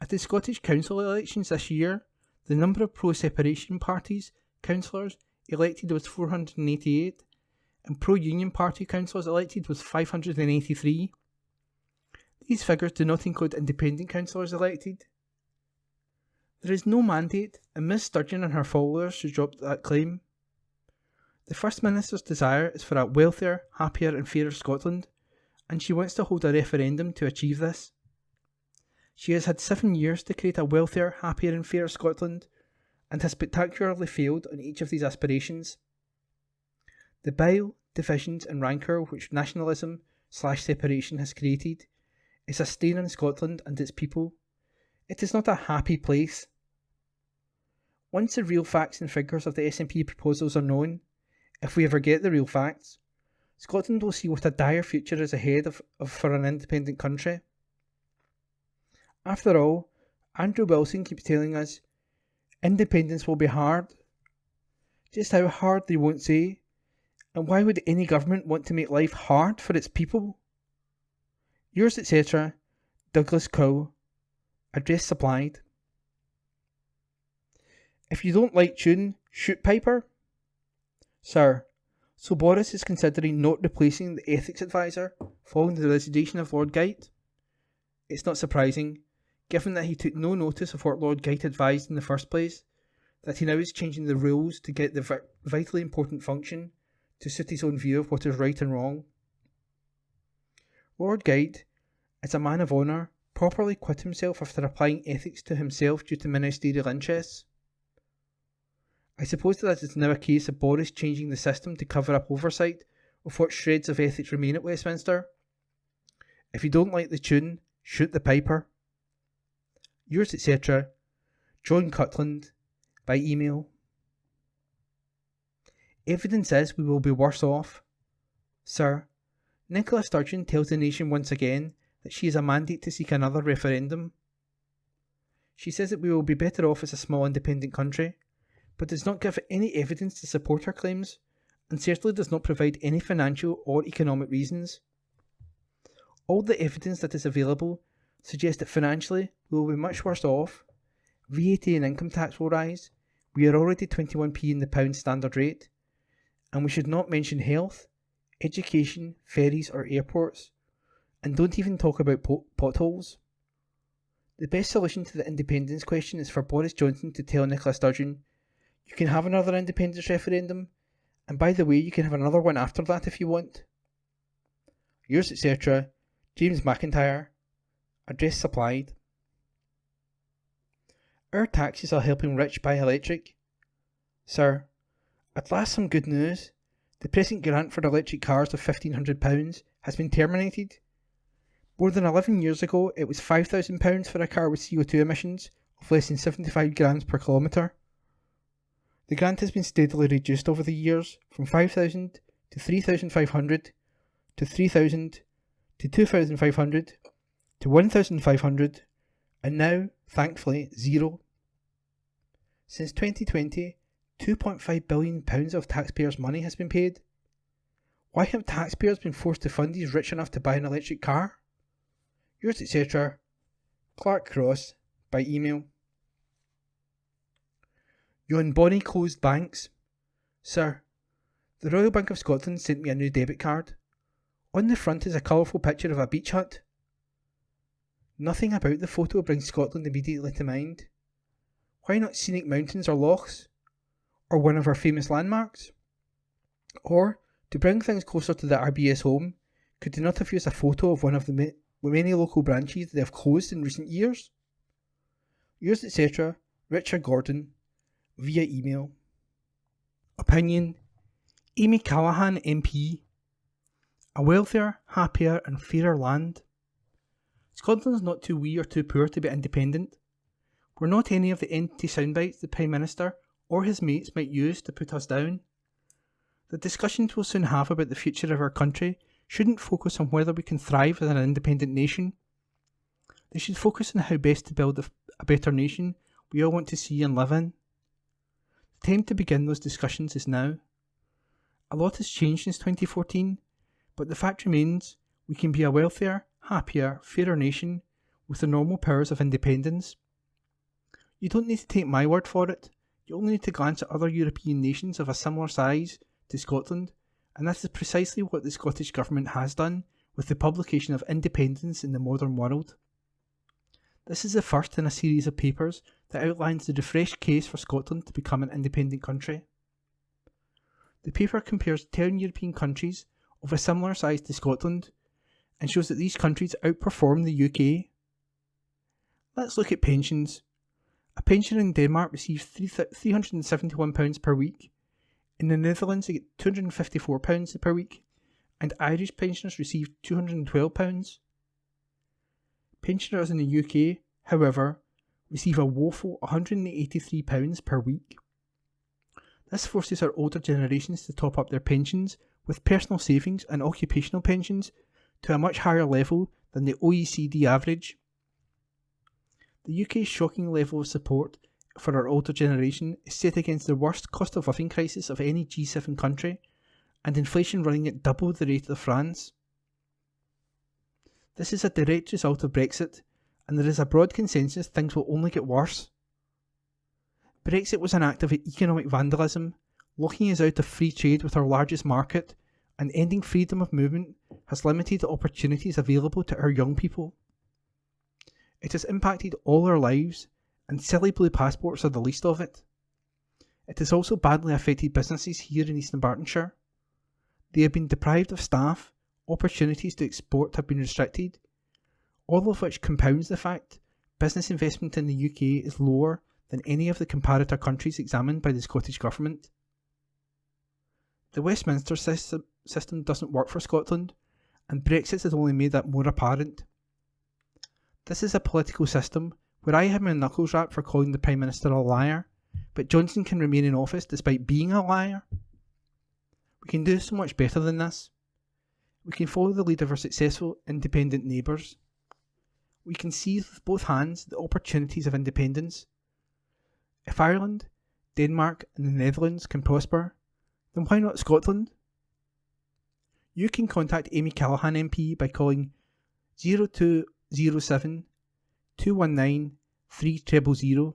At the Scottish Council elections this year, the number of pro-separation parties, councillors, elected was 488, and pro-union party councillors elected was 583. These figures do not include independent councillors elected. There is no mandate, and Ms Sturgeon and her followers should drop that claim. The First Minister's desire is for a wealthier, happier and fairer Scotland, and she wants to hold a referendum to achieve this. She has had 7 years to create a wealthier, happier and fairer Scotland, and has spectacularly failed on each of these aspirations. The bile, divisions and rancour which nationalism/separation has created is a stain on Scotland and its people. It is not a happy place. Once the real facts and figures of the SNP proposals are known, if we ever get the real facts, Scotland will see what a dire future is ahead of for an independent country. After all, Andrew Wilson keeps telling us, independence will be hard. Just how hard they won't say, and why would any government want to make life hard for its people? Yours etc., Douglas Coe. Address supplied. If you don't like tune, shoot Piper. Sir, so Boris is considering not replacing the ethics advisor following the resignation of Lord Geit? It's not surprising, given that he took no notice of what Lord Geit advised in the first place, that he now is changing the rules to get the vitally important function to suit his own view of what is right and wrong. Lord Geit, as a man of honour, properly quit himself after applying ethics to himself due to ministerial interests. I suppose that it is now a case of Boris changing the system to cover up oversight of what shreds of ethics remain at Westminster. If you don't like the tune, shoot the Piper. Yours etc., John Cutland, by email. Evidence is we will be worse off. Sir, Nicola Sturgeon tells the nation once again that she has a mandate to seek another referendum. She says that we will be better off as a small independent country, but does not give any evidence to support her claims, and certainly does not provide any financial or economic reasons. All the evidence that is available suggests that financially we will be much worse off. VAT and income tax will rise, we are already 21p in the pound standard rate, and we should not mention health, education, ferries or airports, and don't even talk about potholes. The best solution to the independence question is for Boris Johnson to tell Nicola Sturgeon, you can have another independence referendum, and by the way, you can have another one after that if you want. Yours, etc., James McIntyre. Address supplied. Our taxes are helping rich buy electric. Sir, at last some good news. The present grant for electric cars of £1,500 has been terminated. More than 11 years ago, it was £5,000 for a car with CO2 emissions of less than 75 grams per kilometre. The grant has been steadily reduced over the years, from 5,000 to 3,500 to 3,000 to 2,500 to 1,500 and now, thankfully, zero. Since 2020, £2.5 billion of taxpayers' money has been paid. Why have taxpayers been forced to fund these rich enough to buy an electric car? Yours, etc., Clark Cross, by email. Yon bonny closed banks. Sir, the Royal Bank of Scotland sent me a new debit card. On the front is a colourful picture of a beach hut. Nothing about the photo brings Scotland immediately to mind. Why not scenic mountains or lochs? Or one of our famous landmarks? Or, to bring things closer to the RBS home, could they not have used a photo of one of the many local branches they have closed in recent years? Yours, etc., Richard Gordon, via email. Opinion: Amy Callaghan MP. A wealthier, happier and fairer land. Scotland's not too wee or too poor to be independent. We're not any of the empty soundbites the Prime Minister or his mates might use to put us down. The discussions we'll soon have about the future of our country shouldn't focus on whether we can thrive as an independent nation. They should focus on how best to build a better nation we all want to see and live in. The time to begin those discussions is now. A lot has changed since 2014, but the fact remains we can be a wealthier, happier, fairer nation with the normal powers of independence. You don't need to take my word for it, you only need to glance at other European nations of a similar size to Scotland, and that is precisely what the Scottish Government has done with the publication of Independence in the Modern World. This is the first in a series of papers that outlines the refreshed case for Scotland to become an independent country. The paper compares 10 European countries of a similar size to Scotland and shows that these countries outperform the UK. Let's look at pensions. A pensioner in Denmark receives £371 per week. In the Netherlands they get £254 per week, and Irish pensioners receive £212. Pensioners in the UK, however, receive a woeful £183 per week. This forces our older generations to top up their pensions with personal savings and occupational pensions to a much higher level than the OECD average. The UK's shocking level of support for our older generation is set against the worst cost of living crisis of any G7 country, and inflation running at double the rate of France. This is a direct result of Brexit, and there is a broad consensus things will only get worse. Brexit was an act of economic vandalism, locking us out of free trade with our largest market, and ending freedom of movement has limited the opportunities available to our young people. It has impacted all our lives, and silly blue passports are the least of it. It has also badly affected businesses here in East Dunbartonshire. They have been deprived of staff, opportunities to export have been restricted, all of which compounds the fact business investment in the UK is lower than any of the comparator countries examined by the Scottish Government. The Westminster system doesn't work for Scotland, and Brexit has only made that more apparent. This is a political system where I have my knuckles rapped for calling the Prime Minister a liar, but Johnson can remain in office despite being a liar. We can do so much better than this. We can follow the lead of our successful independent neighbours. We can seize with both hands the opportunities of independence. If Ireland, Denmark and the Netherlands can prosper, then why not Scotland? You can contact Amy Callaghan MP by calling 0207 219 3000,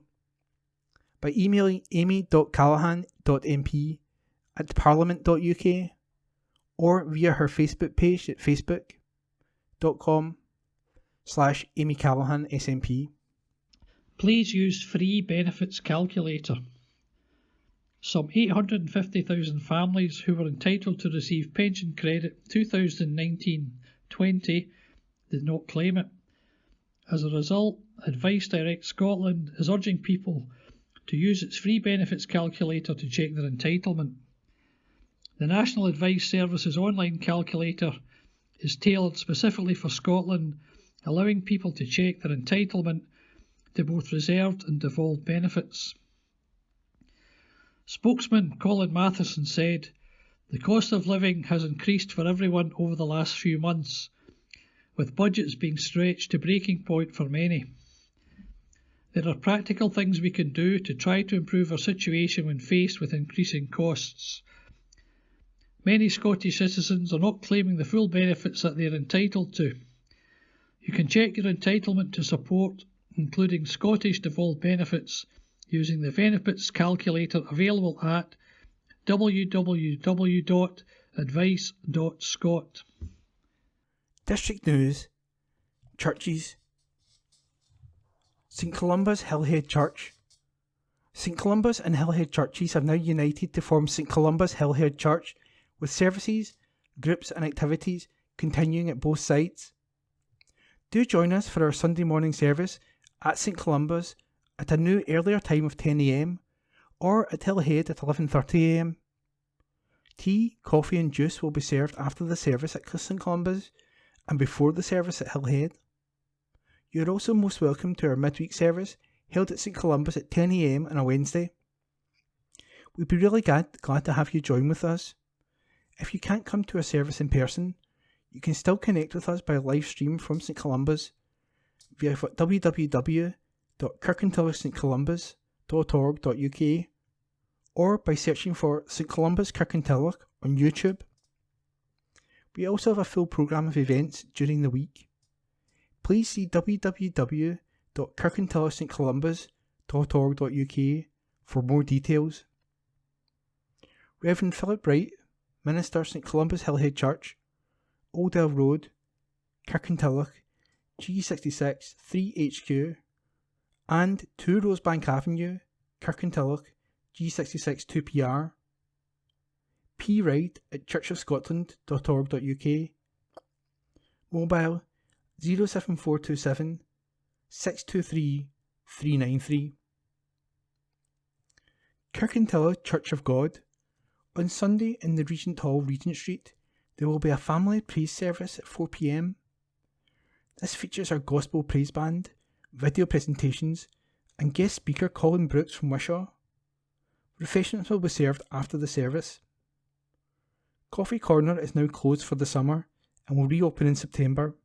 by emailing amy.callahan.mp@parliament.uk, or via her Facebook page at facebook.com/Amy Callaghan SMP. Please use free benefits calculator. Some 850,000 families who were entitled to receive pension credit 2019-20 did not claim it. As a result, Advice Direct Scotland is urging people to use its free benefits calculator to check their entitlement. The National Advice Service's online calculator is tailored specifically for Scotland, allowing people to check their entitlement to both reserved and devolved benefits. Spokesman Colin Matheson said, "The cost of living has increased for everyone over the last few months, with budgets being stretched to breaking point for many. There are practical things we can do to try to improve our situation when faced with increasing costs. Many Scottish citizens are not claiming the full benefits that they are entitled to. You can check your entitlement to support, including Scottish devolved benefits, using the benefits calculator available at www.advice.scot. District News. Churches. St Columba's Hillhead Church. St Columba's and Hillhead churches have now united to form St Columba's Hillhead Church, with services, groups and activities continuing at both sites. Do join us for our Sunday morning service at St Columba's at a new earlier time of 10 a.m, or at Hillhead at 11:30 a.m. Tea, coffee and juice will be served after the service at St Columba's and before the service at Hillhead. You are also most welcome to our midweek service held at St Columba's at 10 a.m. on a Wednesday. We'd be really glad to have you join with us. If you can't come to a service in person, you can still connect with us by live stream from St Columba's via www.kirkintillochstcolumbas.org.uk, or by searching for St Columba's Kirkintilloch on YouTube. We also have a full programme of events during the week. Please see www.kirkintillochstcolumbas.org.uk for more details. Reverend Philip Wright, Minister, St Columba's Hillhead Church, Oldale Road, Kirkintilloch, G66 3HQ, and 2 Rosebank Avenue, Kirkintilloch, G66 2PR. P. Wright at churchofscotland.org.uk. Mobile 07427 623 393. Kirkintilloch Church of God. On Sunday in the Regent Hall, Regent Street, there will be a family praise service at 4 p.m. This features our gospel praise band, video presentations, and guest speaker Colin Brooks from Wishaw. Refreshments will be served after the service. Coffee Corner is now closed for the summer and will reopen in September.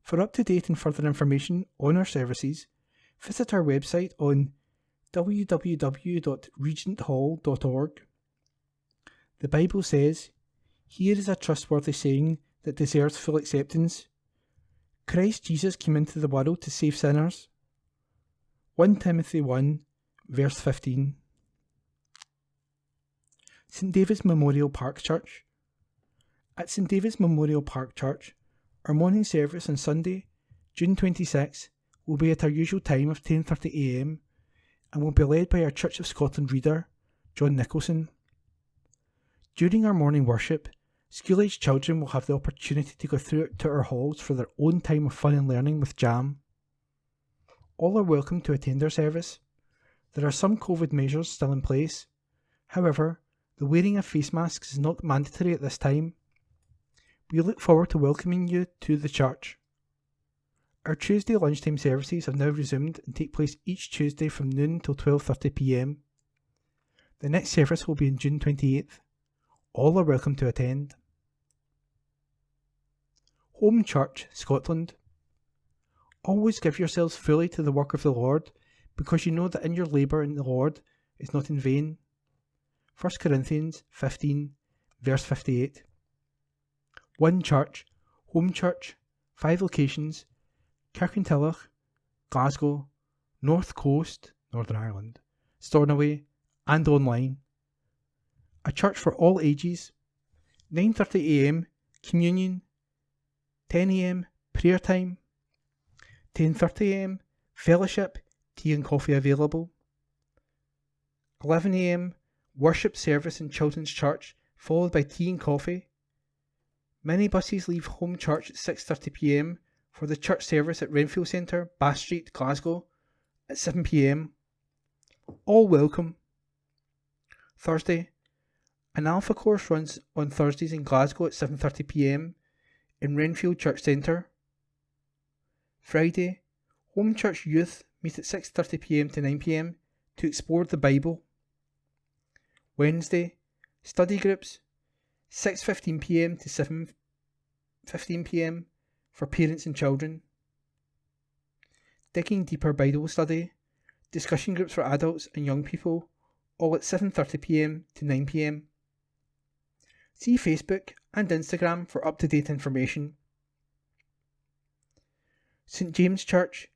For up-to-date and further information on our services, visit our website on www.regenthall.org. The Bible says, "Here is a trustworthy saying that deserves full acceptance. Christ Jesus came into the world to save sinners." 1 Timothy 1, verse 15. St David's Memorial Park Church. At St David's Memorial Park Church, our morning service on Sunday, June 26, will be at our usual time of 10:30 a.m. and will be led by our Church of Scotland reader, John Nicholson. During our morning worship, school-aged children will have the opportunity to go through to our halls for their own time of fun and learning with jam. All are welcome to attend our service. There are some COVID measures still in place. However, the wearing of face masks is not mandatory at this time. We look forward to welcoming you to the church. Our Tuesday lunchtime services have now resumed and take place each Tuesday from noon till 12:30 p.m. The next service will be on June 28th. All are welcome to attend. Home Church, Scotland. Always give yourselves fully to the work of the Lord, because you know that in your labour in the Lord is not in vain. 1 Corinthians 15, verse 58. One Church, Home Church, 5 locations, Kirkintilloch, Glasgow, North Coast, Northern Ireland, Stornoway, and online. A church for all ages. 9:30 a.m. communion, 10 a.m. prayer time, 10:30 a.m. fellowship, tea and coffee available, 11 a.m. worship service in Children's Church, followed by tea and coffee. Minibuses leave Home Church at 6:30 p.m. for the church service at Renfield Centre, Bass Street, Glasgow at 7 p.m. All welcome. Thursday. An Alpha course runs on Thursdays in Glasgow at 7:30 p.m. in Renfield Church Centre. Friday. Home Church Youth meet at 6:30 p.m. to 9 p.m. to explore the Bible. Wednesday. Study groups 6:15 p.m. to 7:15 p.m. for parents and children. Digging Deeper Bible Study, discussion groups for adults and young people, all at 7:30 p.m. to 9 p.m. See Facebook and Instagram for up-to-date information. St James Church,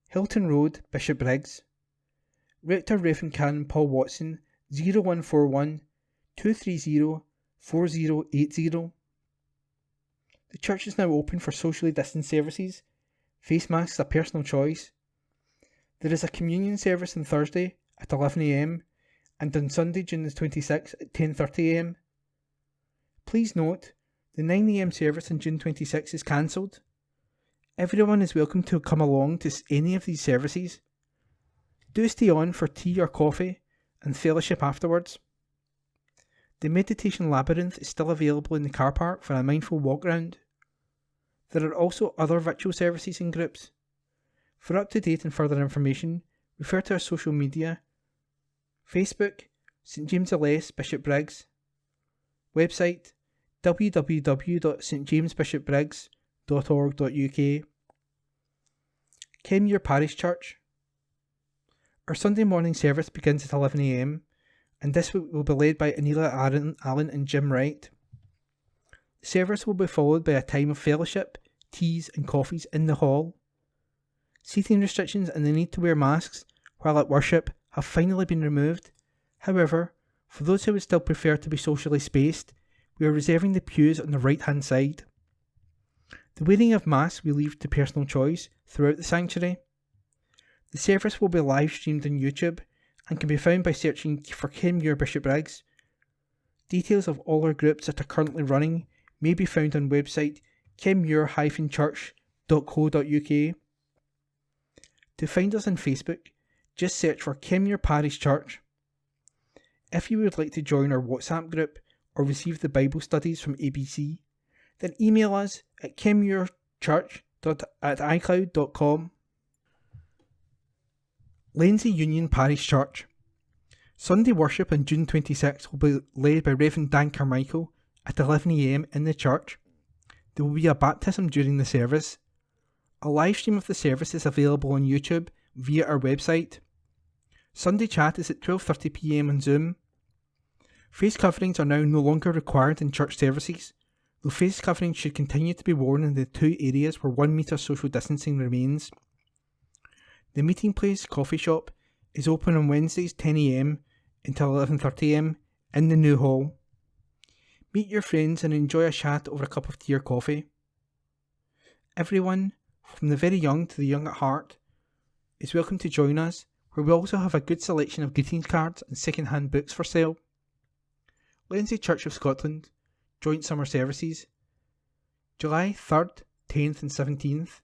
Hilton Road, Bishopbriggs. Rector Reverend Canon Paul Watson, 0141 230 4080. The church is now open for socially distanced services. Face masks are personal choice. There is a communion service on Thursday at 11 a.m. and on Sunday, June the 26th at 10:30 a.m. Please note, the 9 a.m. service on June 26th is cancelled. Everyone is welcome to come along to any of these services. Do stay on for tea or coffee and fellowship afterwards. The Meditation Labyrinth is still available in the car park for a mindful walk round. There are also other virtual services and groups. For up-to-date and further information, refer to our social media. Facebook, St James LS Bishopbriggs. Website, www.stjamesbishopbriggs.org.uk. Kenmure Parish Church. Our Sunday morning service begins at 11 a.m. and this will be led by Anila Allen and Jim Wright. The service will be followed by a time of fellowship, teas and coffees in the hall. Seating restrictions and the need to wear masks while at worship have finally been removed. However, for those who would still prefer to be socially spaced, we are reserving the pews on the right hand side. The wearing of masks we leave to personal choice throughout the sanctuary. The service will be live streamed on YouTube and can be found by searching for Kenmure Bishopbriggs. Details of all our groups that are currently running may be found on website kenmure-church.co.uk. To find us on Facebook, just search for Kenmure Parish Church. If you would like to join our WhatsApp group or receive the Bible studies from ABC, then email us at kenmurechurch@icloud.com. Lenzie Union Parish Church. Sunday worship on June 26th will be led by Reverend Dan Carmichael at 11 a.m. in the church. There will be a baptism during the service. A live stream of the service is available on YouTube via our website. Sunday chat is at 12:30 p.m. on Zoom. Face coverings are now no longer required in church services, though face coverings should continue to be worn in the 2 areas where 1 metre social distancing remains. The Meeting Place coffee shop is open on Wednesdays 10 a.m. until 11:30 a.m. in the new hall. Meet your friends and enjoy a chat over a cup of tea or coffee. Everyone, from the very young to the young at heart, is welcome to join us, where we also have a good selection of greetings cards and second-hand books for sale. Lenzie Church of Scotland, Joint Summer Services, July 3rd, 10th and 17th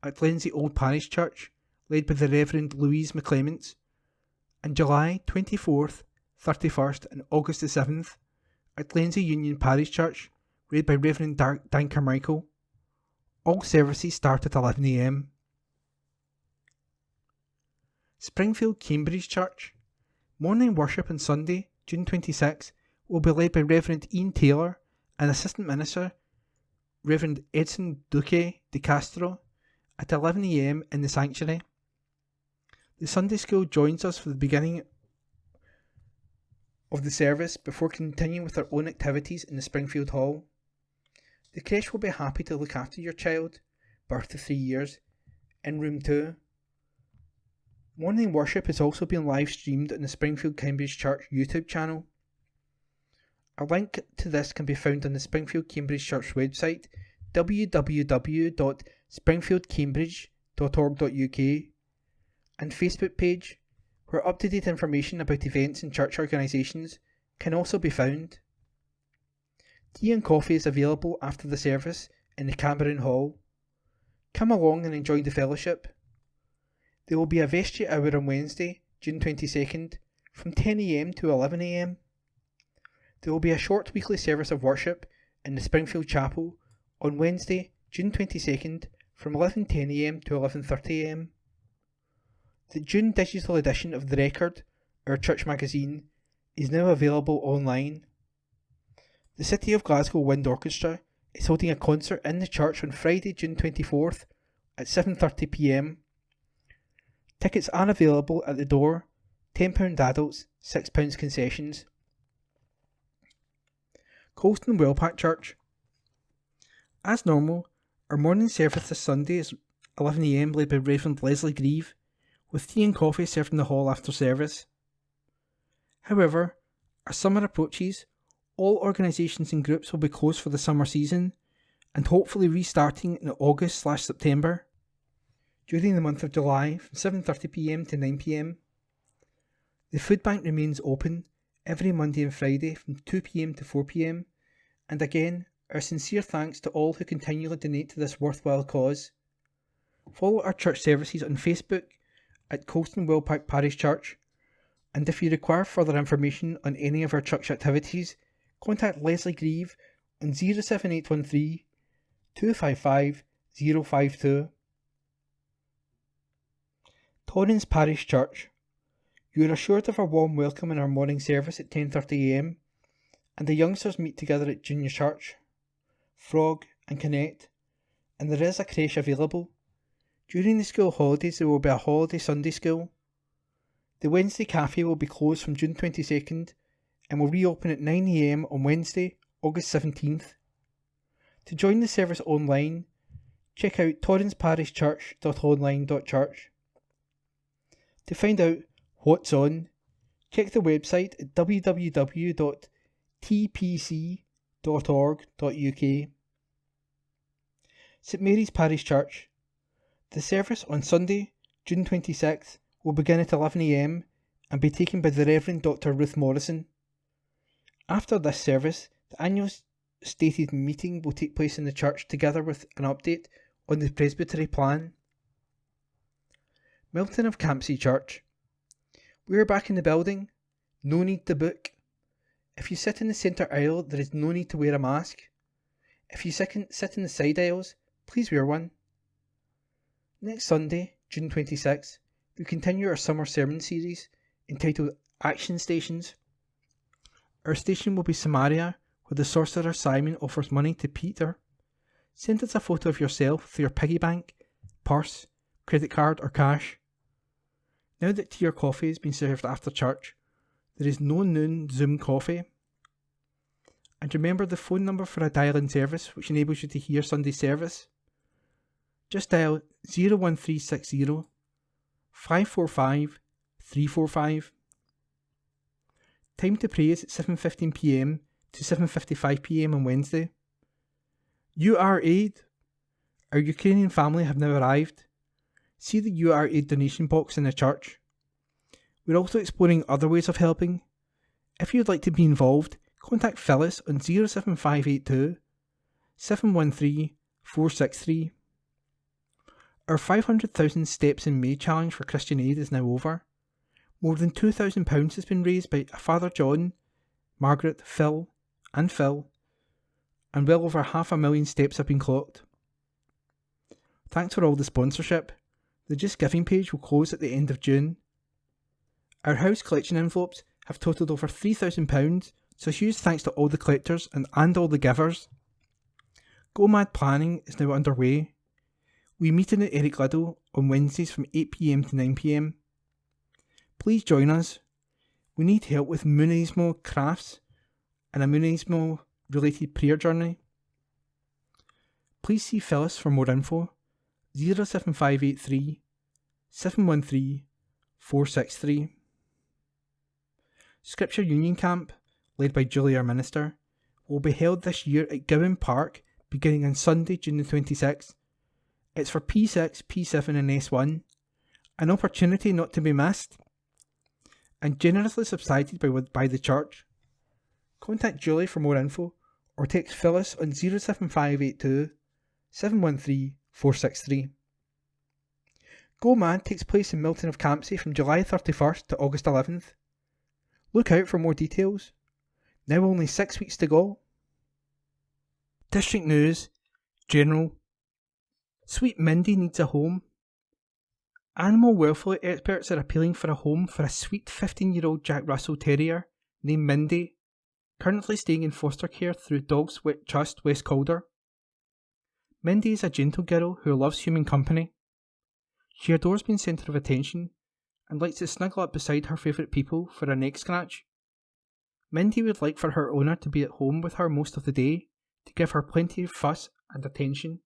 at Lenzie Old Parish Church, led by the Reverend Louise McClements, and July 24th, 31st and August the 7th at Lenzie Union Parish Church, led by Reverend Dan Carmichael. All services start at 11 a.m. Springfield Cambridge Church. Morning worship on Sunday, June 26th, will be led by Reverend Ian Taylor and Assistant Minister Reverend Edson Duque de Castro at 11 a.m. in the sanctuary. The Sunday school joins us for the beginning of the service before continuing with their own activities in the Springfield Hall. The creche will be happy to look after your child, birth to 3 years, in room 2. Morning worship is also being live streamed on the Springfield Cambridge Church YouTube channel. A link to this can be found on the Springfield Cambridge Church website, www.springfieldcambridge.org.uk, and Facebook page, where up-to-date information about events and church organisations can also be found. Tea and coffee is available after the service in the Cameron Hall. Come along and enjoy the fellowship. There will be a vestry hour on Wednesday, June 22nd, from 10 a.m. to 11 a.m. There will be a short weekly service of worship in the Springfield Chapel on Wednesday, June 22nd, from 11:10 a.m. to 11:30 a.m. The June digital edition of The Record, our church magazine, is now available online. The City of Glasgow Wind Orchestra is holding a concert in the church on Friday, June 24th at 7:30 p.m. Tickets are available at the door, £10 adults, £6 concessions. Colston Wellpack Church. As normal, our morning service this Sunday is 11 a.m. led by Reverend Leslie Grieve, with tea and coffee served in the hall after service. However, as summer approaches, all organisations and groups will be closed for the summer season, and hopefully restarting in August/September. During the month of July from 7:30 p.m. to 9 p.m. The food bank remains open every Monday and Friday from 2 p.m. to 4 p.m. and again, our sincere thanks to all who continually donate to this worthwhile cause. Follow our church services on Facebook at Colston Wellpack Parish Church, and if you require further information on any of our church activities, contact Leslie Grieve on 07813 255 052. Torrens Parish Church. You are assured of a warm welcome in our morning service at 10:30 a.m, and the youngsters meet together at Junior Church, Frog and Connect, and there is a creche available. During the school holidays there will be a holiday Sunday school. The Wednesday cafe will be closed from June 22nd and will reopen at 9 a.m. on Wednesday, August 17th. To join the service online, check out torrensparishchurch.online.church. To find out what's on, check the website at www.tpc.org.uk. St Mary's Parish Church. The service on Sunday, June 26th, will begin at 11 a.m. and be taken by the Reverend Dr. Ruth Morrison. After this service, the annual stated meeting will take place in the church together with an update on the presbytery plan. Milton of Campsie Church. We are back in the building. No need to book. If you sit in the centre aisle, there is no need to wear a mask. If you sit in the side aisles, please wear one. Next Sunday, June 26th, we continue our summer sermon series entitled Action Stations. Our station will be Samaria, where the sorcerer Simon offers money to Peter. Send us a photo of yourself through your piggy bank, purse, credit card or cash. Now that tea or coffee has been served after church, there is no noon Zoom coffee. And remember the phone number for a dial-in service which enables you to hear Sunday service. Just dial 01360 545 345. Time to pray is at 7:15 p.m. to 7:55 p.m. on Wednesday. UR Aid. Our Ukrainian family have now arrived. See the UR Aid donation box in the church. We're also exploring other ways of helping. If you'd like to be involved, contact Phyllis on 07582 713 463. Our 500,000 Steps in May challenge for Christian Aid is now over. More than £2,000 has been raised by Father John, Margaret, Phil, and well over 500,000 steps have been clocked. Thanks for all the sponsorship. The Just Giving page will close at the end of June. Our house collection envelopes have totalled over £3,000, so huge thanks to all the collectors and all the givers. Go Mad planning is now underway. We meet in the Eric Liddell on Wednesdays from 8pm to 9pm. Please join us. We need help with Moonismo crafts and a Moonismo related prayer journey. Please see Phyllis for more info. 07583 713 463. Scripture Union Camp, led by Julie, our minister, will be held this year at Gowan Park beginning on Sunday, June the 26th. It's for P6, P7 and S1, an opportunity not to be missed, and generously subsidised by the church. Contact Julie for more info or text Phyllis on 07582 713 463. Go Mad takes place in Milton of Campsie from July 31st to August 11th. Look out for more details. Now only 6 weeks to go. District News General. Sweet Mindy needs a home. Animal welfare experts are appealing for a home for a sweet 15-year-old Jack Russell Terrier named Mindy, currently staying in foster care through Dogs Trust West Calder. Mindy is a gentle girl who loves human company. She adores being centre of attention and likes to snuggle up beside her favourite people for a neck scratch. Mindy would like for her owner to be at home with her most of the day to give her plenty of fuss and attention.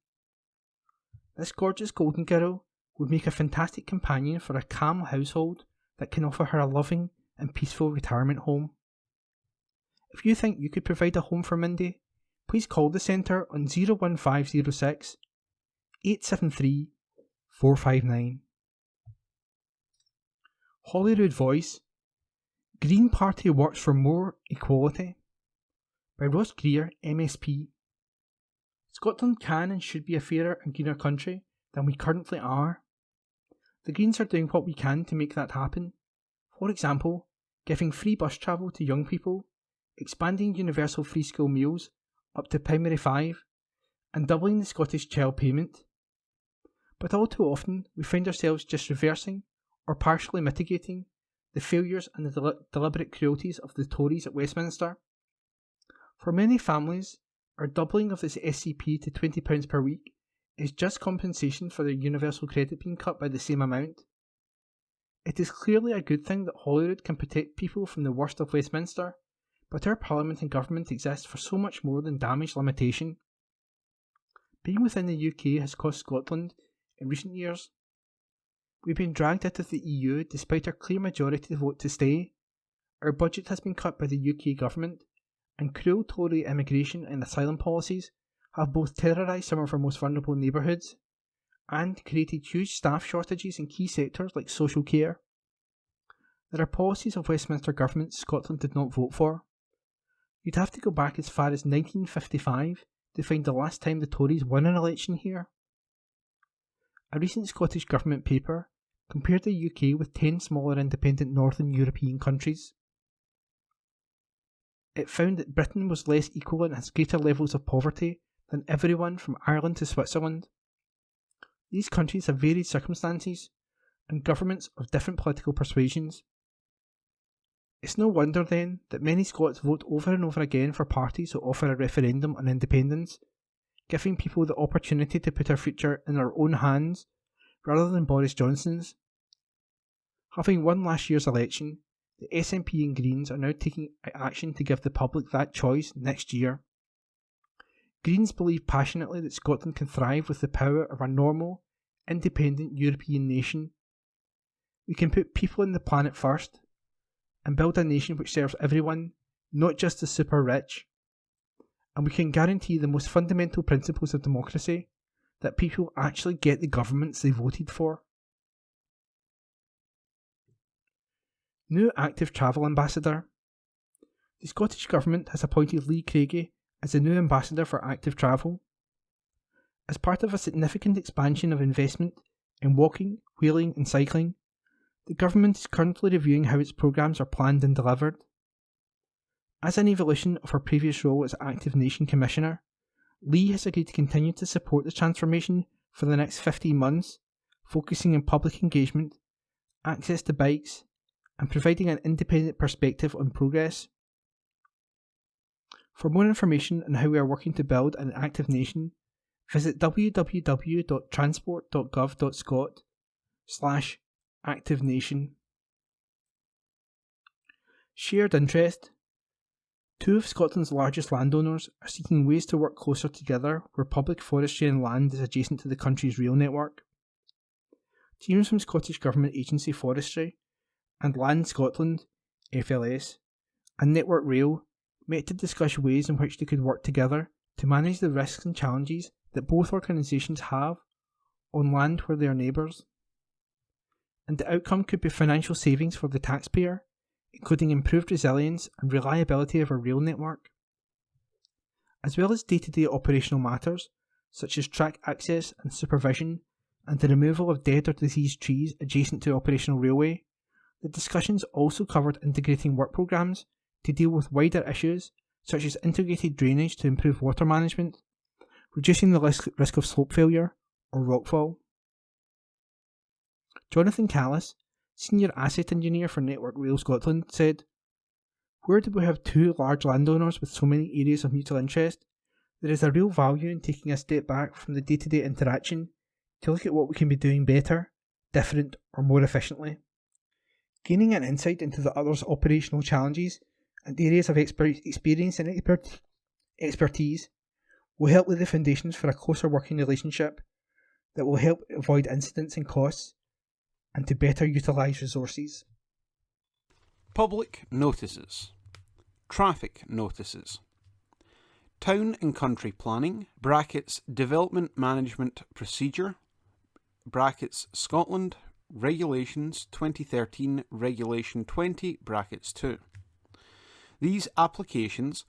This gorgeous golden girl would make a fantastic companion for a calm household that can offer her a loving and peaceful retirement home. If you think you could provide a home for Mindy, please call the centre on 01506 873 459. Holyrood Voice. Green Party works for more equality, by Ross Greer, MSP. Scotland can and should be a fairer and greener country than we currently are. The Greens are doing what we can to make that happen. For example, giving free bus travel to young people, expanding universal free school meals up to primary 5, and doubling the Scottish child payment. But all too often, we find ourselves just reversing or partially mitigating the failures and the deliberate cruelties of the Tories at Westminster. For many families, our doubling of this SCP to £20 per week is just compensation for their universal credit being cut by the same amount. It is clearly a good thing that Holyrood can protect people from the worst of Westminster, but our Parliament and government exist for so much more than damage limitation. Being within the UK has cost Scotland in recent years. We've been dragged out of the EU despite our clear majority vote to stay. Our budget has been cut by the UK government, and cruel Tory immigration and asylum policies have both terrorised some of our most vulnerable neighbourhoods and created huge staff shortages in key sectors like social care. There are policies of Westminster governments Scotland did not vote for. You'd have to go back as far as 1955 to find the last time the Tories won an election here. A recent Scottish Government paper compared the UK with 10 smaller independent Northern European countries. It found that Britain was less equal and has greater levels of poverty than everyone from Ireland to Switzerland. These countries have varied circumstances and governments of different political persuasions. It's no wonder then that many Scots vote over and over again for parties who offer a referendum on independence, giving people the opportunity to put our future in our own hands rather than Boris Johnson's. Having won last year's election, the SNP and Greens are now taking action to give the public that choice next year. Greens believe passionately that Scotland can thrive with the power of a normal, independent European nation. We can put people and the planet first, and build a nation which serves everyone, not just the super rich. And we can guarantee the most fundamental principles of democracy, that people actually get the governments they voted for. New active travel ambassador. The Scottish Government has appointed Lee Craigie as the new ambassador for active travel. As part of a significant expansion of investment in walking, wheeling and cycling, the Government is currently reviewing how its programmes are planned and delivered. As an evolution of her previous role as Active Nation Commissioner, Lee has agreed to continue to support the transformation for the next 15 months, focusing on public engagement, access to bikes, and providing an independent perspective on progress. For more information on how we are working to build an active nation, visit www.transport.gov.scot/activenation. Shared interest. Two of Scotland's largest landowners are seeking ways to work closer together where public forestry and land is adjacent to the country's rail network. Teams from Scottish Government Agency Forestry and Land Scotland, FLS, and Network Rail met to discuss ways in which they could work together to manage the risks and challenges that both organisations have on land where they are neighbours. And the outcome could be financial savings for the taxpayer, including improved resilience and reliability of our rail network, as well as day-to-day operational matters such as track access and supervision and the removal of dead or diseased trees adjacent to operational railway. The discussions also covered integrating work programmes to deal with wider issues such as integrated drainage to improve water management, reducing the risk of slope failure or rockfall. Jonathan Callis, Senior Asset Engineer for Network Rail Scotland, said, "Where do we have two large landowners with so many areas of mutual interest, there is a real value in taking a step back from the day-to-day interaction to look at what we can be doing better, different or more efficiently. Gaining an insight into the other's operational challenges and areas of experience and expertise will help lay the foundations for a closer working relationship that will help avoid incidents and costs and to better utilise resources." Public notices. Traffic notices. Town and country planning, (development management procedure), Scotland, Regulations 2013, Regulation 20, (2). These applications,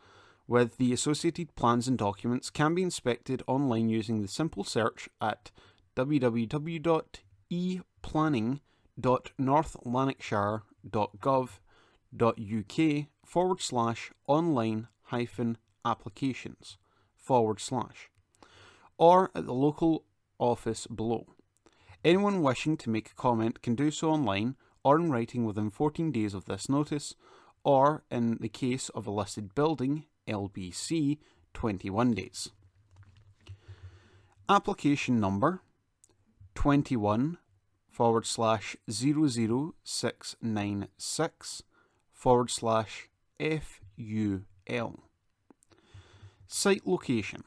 with the associated plans and documents, can be inspected online using the simple search at www.eplanning.northlanarkshire.gov.uk/online-applications/ or at the local office below. Anyone wishing to make a comment can do so online or in writing within 14 days of this notice, or in the case of a listed building, LBC, 21 days. Application number 21//00696/FUL. Site location.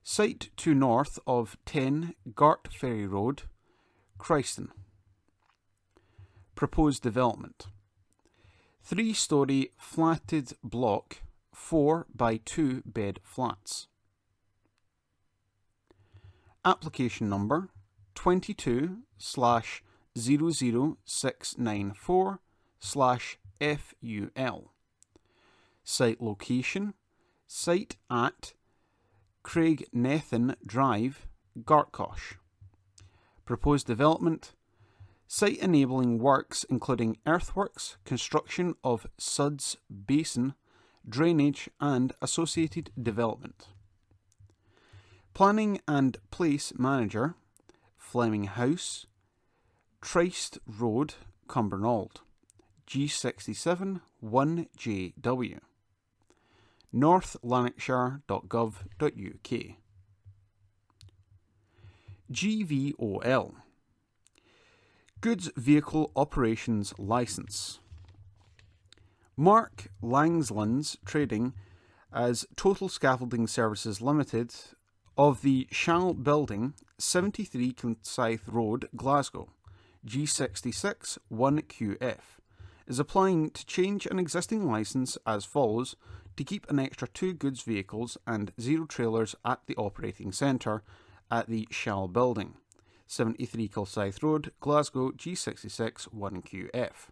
Site to north of 10 Gart Ferry Road, Christon. Proposed development. 3-storey flatted block, 4 by 2 bed flats. Application number 22/00694/FUL. Site location. Site at Craignethan Drive, Gartcosh. Proposed development. Site enabling works including earthworks, construction of Suds Basin, drainage and associated development. Planning and Place Manager, Fleming House, Trist Road, Cumbernauld, G67 1JW, northlanarkshire.gov.uk. GVOL, Goods Vehicle Operations Licence. Mark Langslands Trading as Total Scaffolding Services Limited of the Shall Building, 73 Kilsyth Road, Glasgow, G66 1QF, is applying to change an existing licence as follows: to keep an extra 2 goods vehicles and 0 trailers at the operating centre at the Shall Building, 73 Kilsyth Road, Glasgow, G66 1QF.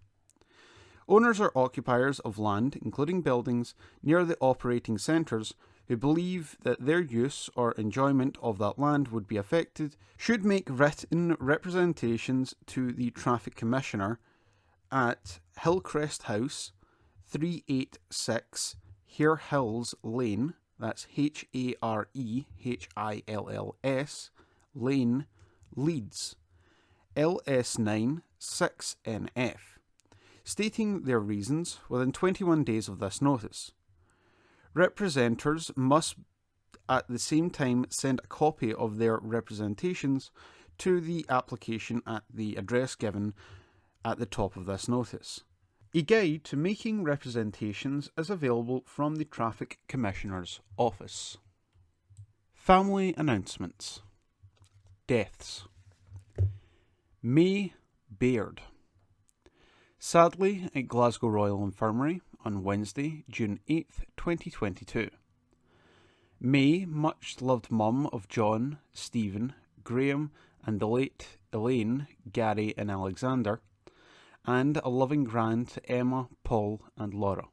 Owners or occupiers of land, including buildings, near the operating centres, who believe that their use or enjoyment of that land would be affected, should make written representations to the Traffic Commissioner at Hillcrest House, 386 Hare Hills Lane, that's HAREHILLS, Lane, Leeds, LS9 6NF, stating their reasons within 21 days of this notice. Representers must at the same time send a copy of their representations to the application at the address given at the top of this notice. A guide to making representations is available from the Traffic Commissioner's Office. Family announcements. Deaths. May Baird. Sadly, at Glasgow Royal Infirmary on Wednesday, June 8th, 2022. May, much loved mum of John, Stephen, Graham, and the late Elaine, Gary, and Alexander, and a loving grand to Emma, Paul, and Laura.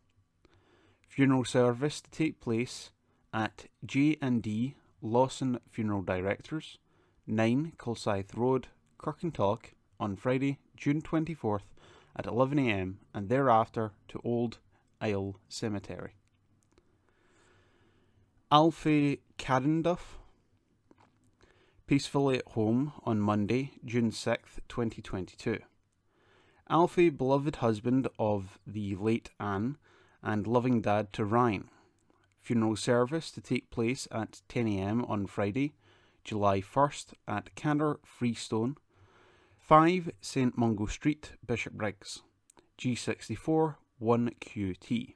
Funeral service to take place at J&D Lawson Funeral Directors, 9 Kilsyth Road, Kirkintilloch, on Friday, June 24th at 11 a.m. and thereafter to Old Isle Cemetery. Alfie Cadenduff, peacefully at home on Monday, June 6th, 2022. Alfie, beloved husband of the late Anne, and loving dad to Ryan. Funeral service to take place at 10 a.m. on Friday, July 1st at Canner Freestone, 5 St Mungo Street, Bishopbriggs, G64 1QT.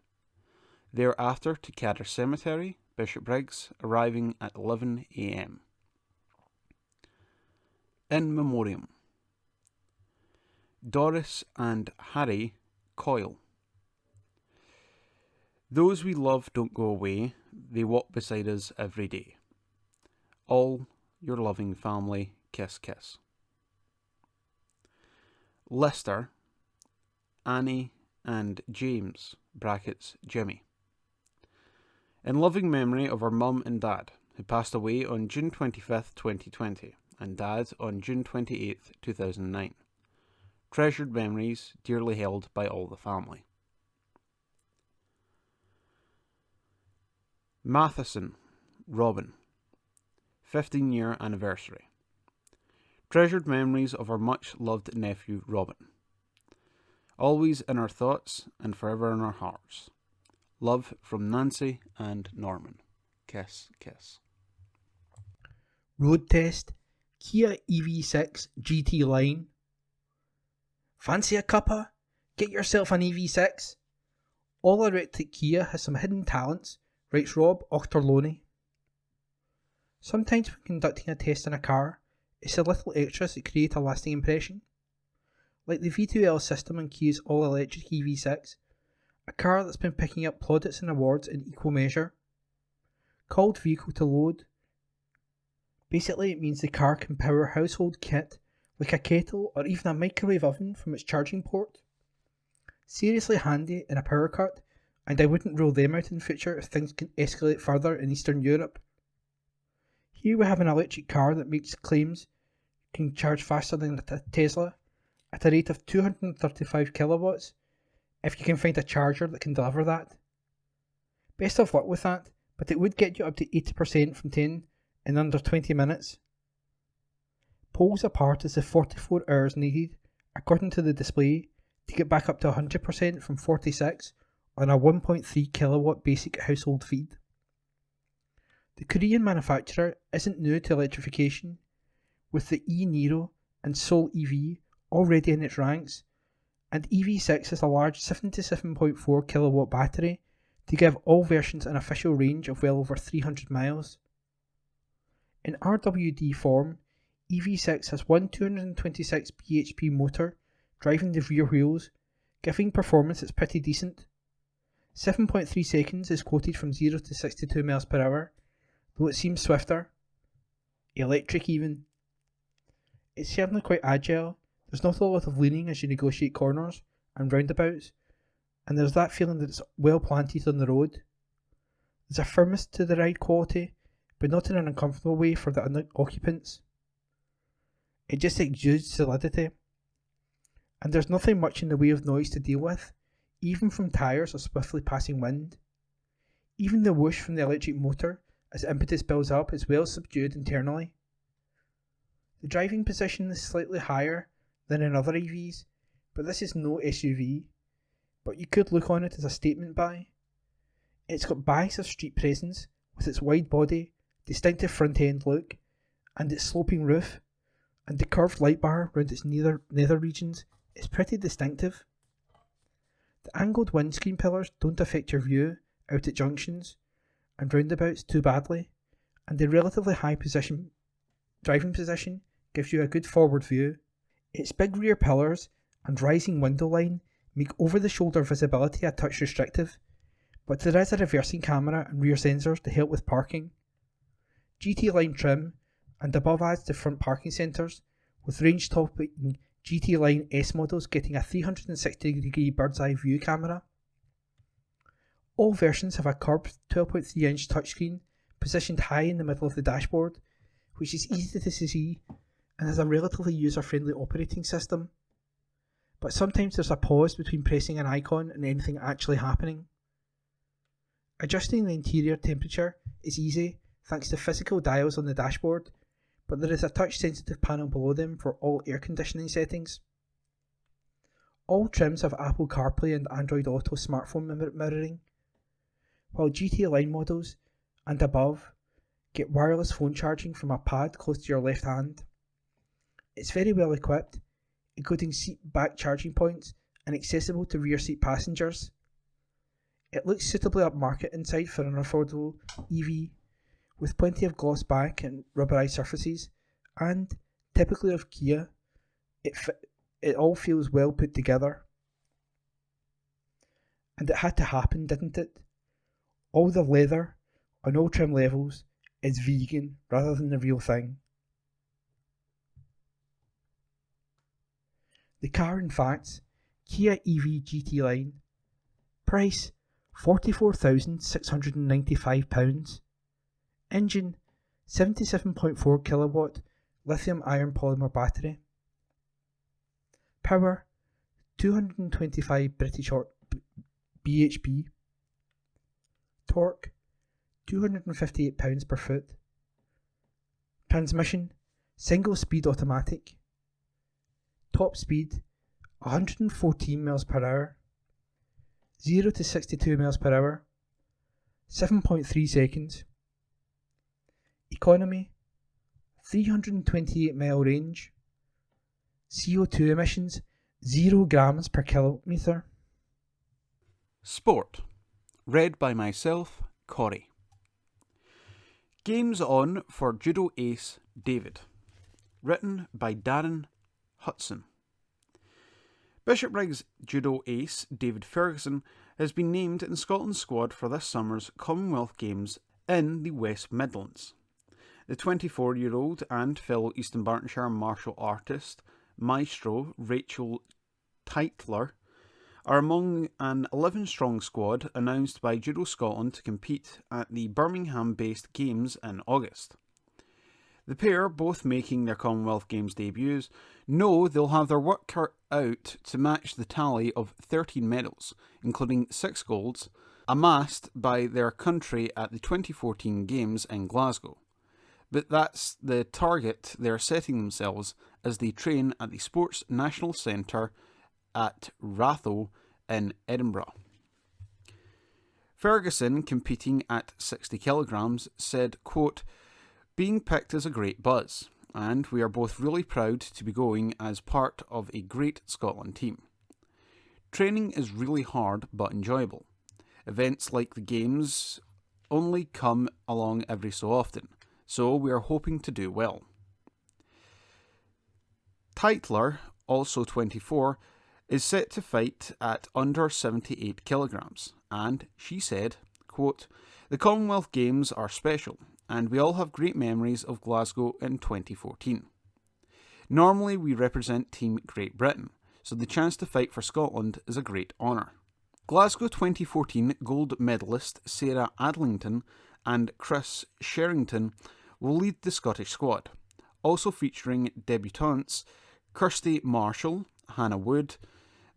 Thereafter to Cadder Cemetery, Bishopbriggs, arriving at 11 a.m. In Memoriam. Doris and Harry Coyle. Those we love don't go away, they walk beside us every day. All your loving family, kiss kiss. Lister, Annie and James, brackets Jimmy. In loving memory of our mum and dad, who passed away on June 25th, 2020, and dad on June 28th, 2009. Treasured memories, dearly held by all the family. Matheson, Robin. 15-year anniversary. Treasured memories of our much-loved nephew, Robin. Always in our thoughts and forever in our hearts. Love from Nancy and Norman. Kiss, kiss. Road test. Kia EV6 GT line. Fancy a cuppa? Get yourself an EV6. All electric Kia has some hidden talents, writes Rob Ochterloney. Sometimes when conducting a test in a car, it's the little extras that create a lasting impression. Like the V2L system in Kia's all-electric EV6, a car that's been picking up plaudits and awards in equal measure. Called vehicle to load. Basically, it means the car can power household kit like a kettle or even a microwave oven from its charging port. Seriously handy in a power cut, and I wouldn't rule them out in future if things can escalate further in Eastern Europe. Here we have an electric car that makes claims can charge faster than a Tesla at a rate of 235 kilowatts if you can find a charger that can deliver that. Best of luck with that, but it would get you up to 80% from 10 in under 20 minutes. Poles apart is the 44 hours needed, according to the display, to get back up to 100% from 46 on a 1.3 kilowatt basic household feed. The Korean manufacturer isn't new to electrification, with the e-Niro and Sol EV already in its ranks, and EV6 has a large 77.4 kilowatt battery to give all versions an official range of well over 300 miles. In RWD form, EV6 has one 226 bhp motor driving the rear wheels, giving performance that's pretty decent. 7.3 seconds is quoted from 0 to 62 miles per hour, though it seems swifter. Electric even. It's certainly quite agile, there's not a lot of leaning as you negotiate corners and roundabouts, and there's that feeling that it's well planted on the road. There's a firmness to the ride quality, but not in an uncomfortable way for the occupants. It just exudes solidity. And there's nothing much in the way of noise to deal with, even from tyres or swiftly passing wind. Even the whoosh from the electric motor as impetus builds up is well subdued internally. The driving position is slightly higher than in other EVs, but this is no SUV, but you could look on it as a statement buy. It's got bags of street presence with its wide body, distinctive front end look, and its sloping roof, and the curved light bar round its nether regions is pretty distinctive. The angled windscreen pillars don't affect your view out at junctions and roundabouts too badly, and the relatively high driving position gives you a good forward view. Its big rear pillars and rising window line make over-the-shoulder visibility a touch restrictive, but there is a reversing camera and rear sensors to help with parking. GT line trim and above adds to front parking centres, with range-topping GT line S models getting a 360-degree bird's eye view camera. All versions have a curved 12.3-inch touchscreen positioned high in the middle of the dashboard, which is easy to see and has a relatively user-friendly operating system. But sometimes there's a pause between pressing an icon and anything actually happening. Adjusting the interior temperature is easy thanks to physical dials on the dashboard, but there is a touch-sensitive panel below them for all air conditioning settings. All trims have Apple CarPlay and Android Auto smartphone mirroring, while GT line models and above get wireless phone charging from a pad close to your left hand. It's very well equipped, including seat back charging points and accessible to rear seat passengers. It looks suitably upmarket inside for an affordable EV, with plenty of gloss back and rubberized surfaces, and, typically of Kia, it all feels well put together. And it had to happen, didn't it? All the leather, on all trim levels, is vegan rather than the real thing. The car, in fact, Kia EV GT line, price £44,695, engine 77.4 kilowatt lithium iron polymer battery, power 225 British bhp, torque 258 pounds per foot, transmission single speed automatic, top speed 114 miles per hour, 0 to 62 miles per hour, 7.3 seconds, economy 328 mile range, CO2 emissions 0 grams per kilometre. Sport, read by myself, Corey. Games on for judo ace David, written by Darren Hudson. Bishopbriggs judo ace David Ferguson has been named in Scotland's squad for this summer's Commonwealth Games in the West Midlands. The 24-year-old and fellow East Dunbartonshire martial artist, maestro Rachel Tytler, are among an 11-strong squad announced by Judo Scotland to compete at the Birmingham-based Games in August. The pair, both making their Commonwealth Games debuts, know they'll have their work cut out to match the tally of 13 medals, including 6 golds, amassed by their country at the 2014 Games in Glasgow. But that's the target they're setting themselves as they train at the Sports National Centre at Ratho in Edinburgh. Ferguson, competing at 60 kilograms, said, quote, "Being picked is a great buzz, and we are both really proud to be going as part of a great Scotland team. Training is really hard but enjoyable. Events like the Games only come along every so often, so we are hoping to do well." Tytler, also 24, is set to fight at under 78 kilograms, and she said, quote, "The Commonwealth Games are special, and we all have great memories of Glasgow in 2014. Normally we represent Team Great Britain, so the chance to fight for Scotland is a great honour." Glasgow 2014 gold medalist Sarah Adlington and Chris Sherrington will lead the Scottish squad, also featuring debutantes Kirsty Marshall, Hannah Wood,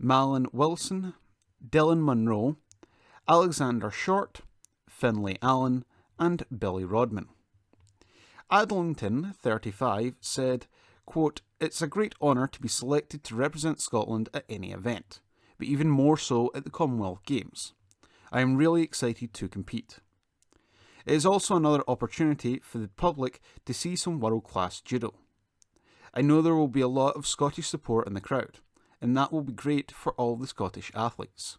Malin Wilson, Dylan Munro, Alexander Short, Finlay Allen, and Billy Rodman. Adlington, 35, said, quote, "It's a great honour to be selected to represent Scotland at any event, but even more so at the Commonwealth Games. I am really excited to compete. It is also another opportunity for the public to see some world-class judo. I know there will be a lot of Scottish support in the crowd, and that will be great for all the Scottish athletes.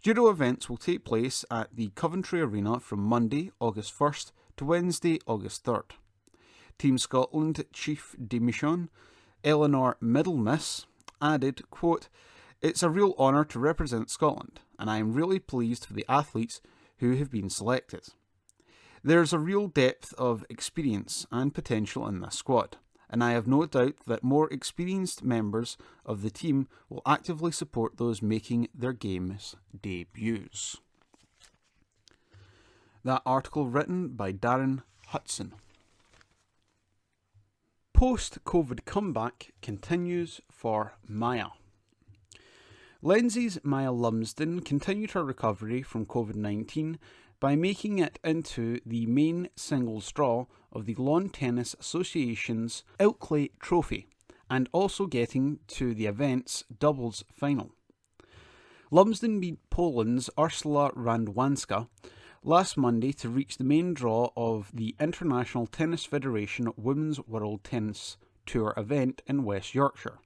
Judo events will take place at the Coventry Arena from Monday, August 1st to Wednesday, August 3rd. Team Scotland Chief de Mission, Eleanor Middlemiss, added, quote, "It's a real honour to represent Scotland, and I am really pleased for the athletes who have been selected. There's a real depth of experience and potential in this squad, and I have no doubt that more experienced members of the team will actively support those making their games debuts." That article written by Darren Hudson. Post-COVID comeback continues for Maya. Lindsay's Maya Lumsden continued her recovery from COVID-19 by making it into the main singles draw of the Lawn Tennis Association's Ilkley Trophy, and also getting to the event's doubles final. Lumsden beat Poland's Ursula Radwanska last Monday to reach the main draw of the International Tennis Federation Women's World Tennis Tour event in West Yorkshire.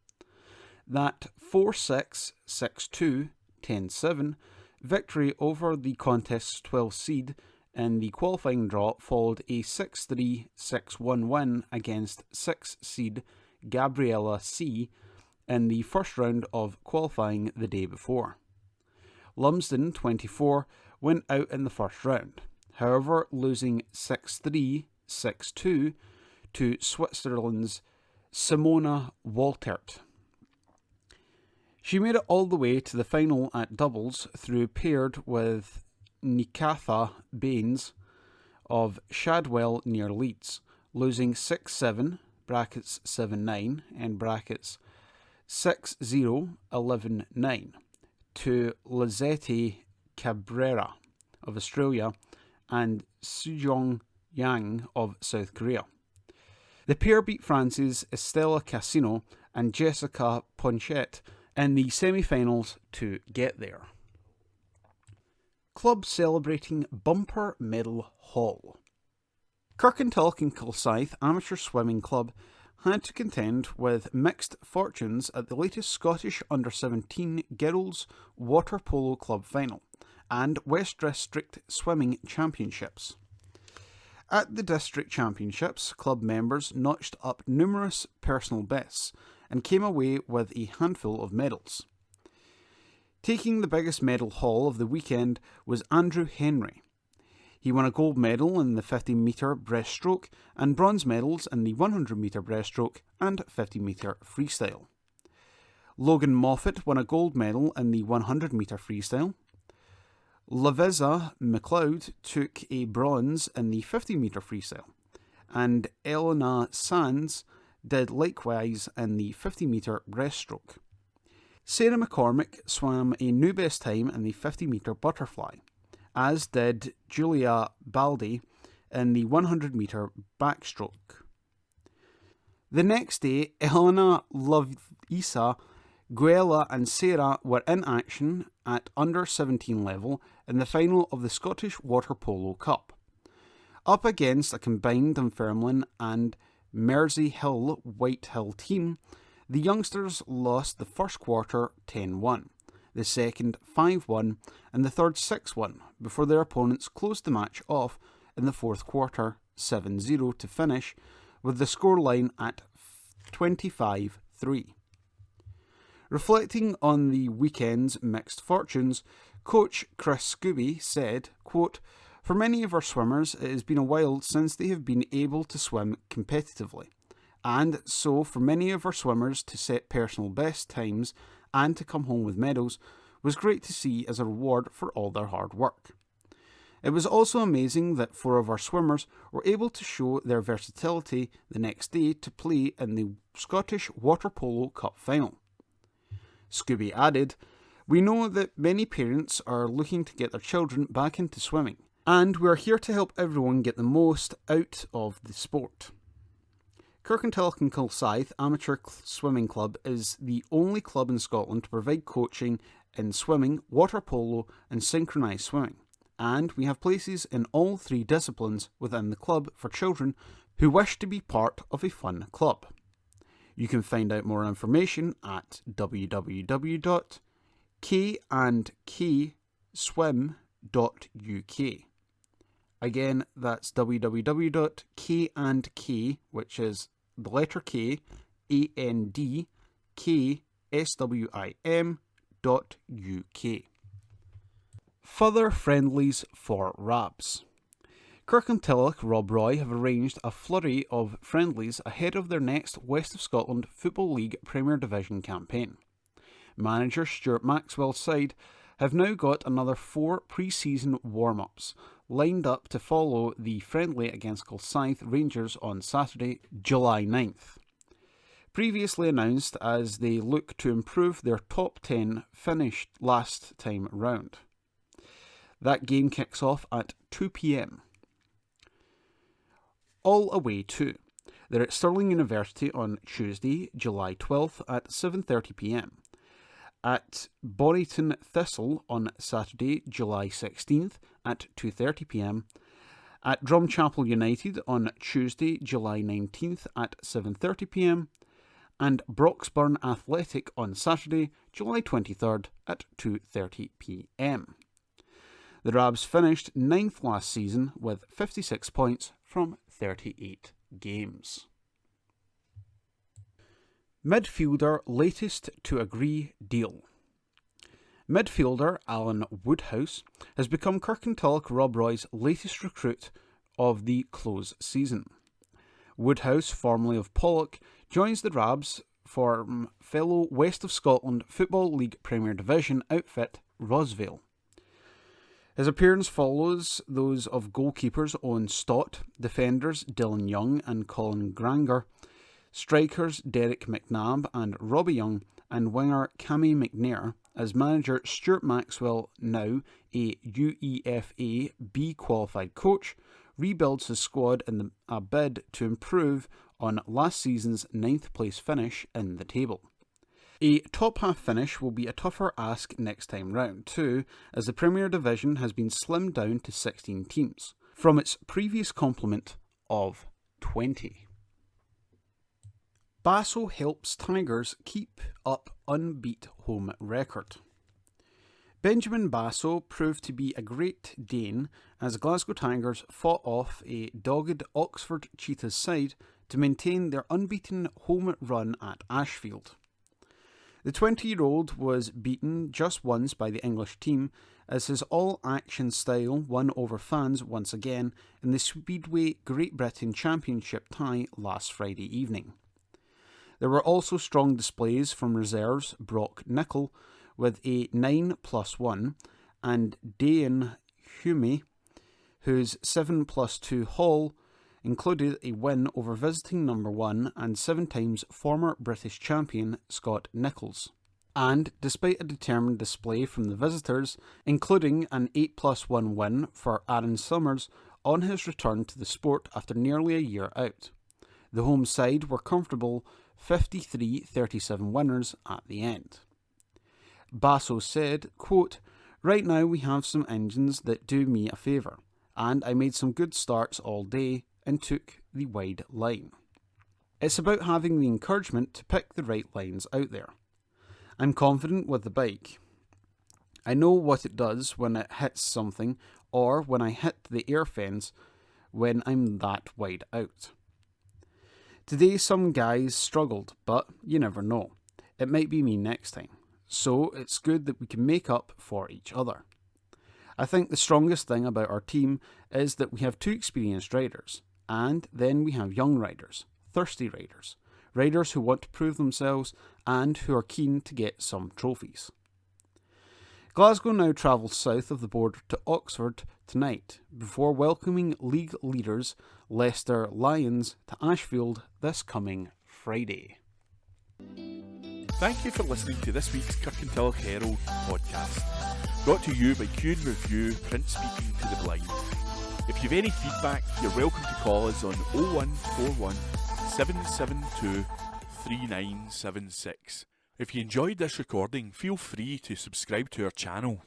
That 4-6, 6-2, 10-7 victory over the contest's 12th seed in the qualifying draw followed a 6-3, 6-1 win against 6th seed Gabriella C in the first round of qualifying the day before. Lumsden, 24, went out in the first round, however losing 6-3, 6-2 to Switzerland's Simona Waltert. She made it all the way to the final at doubles through paired with Nikatha Baines of Shadwell near Leeds, losing 6-7 (brackets 7-9) and brackets 6-0, 11-9 to Lizette Cabrera of Australia and Sejong Yang of South Korea. The pair beat France's Estella Casino and Jessica Ponchette in the semi-finals to get there. Club celebrating Bumper Medal Haul. Kirkintilloch and Kilsyth Amateur Swimming Club had to contend with mixed fortunes at the latest Scottish Under-17 Girls Water Polo Club final and West District Swimming Championships. At the District Championships, club members notched up numerous personal bests and came away with a handful of medals. Taking the biggest medal haul of the weekend was Andrew Henry. He won a gold medal in the 50-metre breaststroke and bronze medals in the 100-metre breaststroke and 50-metre freestyle. Logan Moffat won a gold medal in the 100-metre freestyle. Laveza McLeod took a bronze in the 50-metre freestyle, and Elena Sands did likewise in the 50-metre breaststroke. Sarah McCormick swam a new best time in the 50-metre butterfly, as did Julia Baldi in the 100-metre backstroke. The next day, Elena, Lovisa, Guella and Sarah were in action at under-17 level in the final of the Scottish Water Polo Cup. Up against a combined Dunfermline and Mersey Hill Whitehill team, the youngsters lost the first quarter 10-1, the second 5-1 and the third 6-1 before their opponents closed the match off in the fourth quarter 7-0 to finish with the scoreline at 25-3. Reflecting on the weekend's mixed fortunes, coach Chris Scooby said, quote, "For many of our swimmers, it has been a while since they have been able to swim competitively. And so for many of our swimmers to set personal best times and to come home with medals was great to see as a reward for all their hard work. It was also amazing that 4 of our swimmers were able to show their versatility the next day to play in the Scottish Water Polo Cup final." Scooby added, "We know that many parents are looking to get their children back into swimming, and we are here to help everyone get the most out of the sport." Kirkintilloch and Kilsyth Amateur Swimming Club is the only club in Scotland to provide coaching in swimming, water polo and synchronised swimming, and we have places in all 3 disciplines within the club for children who wish to be part of a fun club. You can find out more information at www.kandkswim.uk. Again, that's www.kandk, which is the letter K, ANDKSWIM.uk. Further friendlies for Rabs. Kirkintilloch Rob Roy have arranged a flurry of friendlies ahead of their next West of Scotland Football League Premier Division campaign. Manager Stuart Maxwell's side have now got another 4 pre-season warm-ups lined up to follow the friendly against Kilsyth Rangers on Saturday, July 9th. Previously announced as they look to improve their top 10 finish last time round. That game kicks off at 2 p.m. All away too. They're at Stirling University on Tuesday, July 12th at 7:30 p.m. At Bonnyton Thistle on Saturday, July 16th at 2:30 p.m. At Drumchapel United on Tuesday, July 19th at 7:30 p.m. and Broxburn Athletic on Saturday, July 23rd at 2:30 p.m. The Rabs finished 9th last season with 56 points from 38 games. Midfielder latest to agree deal. Midfielder Alan Woodhouse has become Kirkintilloch Rob Roy's latest recruit of the close season. Woodhouse, formerly of Pollock, joins the Rabs from fellow West of Scotland Football League Premier Division outfit Rosvale. His appearance follows those of goalkeepers Owen Stott, defenders Dylan Young and Colin Granger, strikers Derek McNabb and Robbie Young, and winger Cammy McNair, as manager Stuart Maxwell, now a UEFA B qualified coach, rebuilds his squad in a bid to improve on last season's 9th place finish in the table. A top half finish will be a tougher ask next time round too, as the Premier Division has been slimmed down to 16 teams, from its previous complement of 20. Basso helps Tigers keep up unbeat home record. Benjamin Basso proved to be a Great Dane as Glasgow Tigers fought off a dogged Oxford Cheetahs side to maintain their unbeaten home run at Ashfield. The 20-year-old was beaten just once by the English team as his all-action style won over fans once again in the Speedway Great Britain Championship tie last Friday evening. There were also strong displays from reserves Brock Nicol with a 9+1 and Dayan Hume, whose 7+2 haul included a win over visiting number 1 and 7 times former British champion Scott Nicholls. And despite a determined display from the visitors, including an 8+1 win for Aaron Summers on his return to the sport after nearly a year out, the home side were comfortable 53-37 winners at the end. Basso said, quote, "Right now we have some engines that do me a favour, and I made some good starts all day and took the wide line. It's about having the encouragement to pick the right lines out there. I'm confident with the bike. I know what it does when it hits something or when I hit the air fence when I'm that wide out. Today some guys struggled, but you never know. It might be me next time. So it's good that we can make up for each other. I think the strongest thing about our team is that we have 2 experienced riders, and then we have young riders, thirsty riders, riders who want to prove themselves and who are keen to get some trophies." Glasgow now travels south of the border to Oxford tonight, before welcoming league leaders Leicester Lions to Ashfield this coming Friday. Thank you for listening to this week's Kirkintilloch Herald podcast, brought to you by Q & Review Print Speaking to the Blind. If you've any feedback, you're welcome to call us on 0141 772 3976. If you enjoyed this recording, feel free to subscribe to our channel.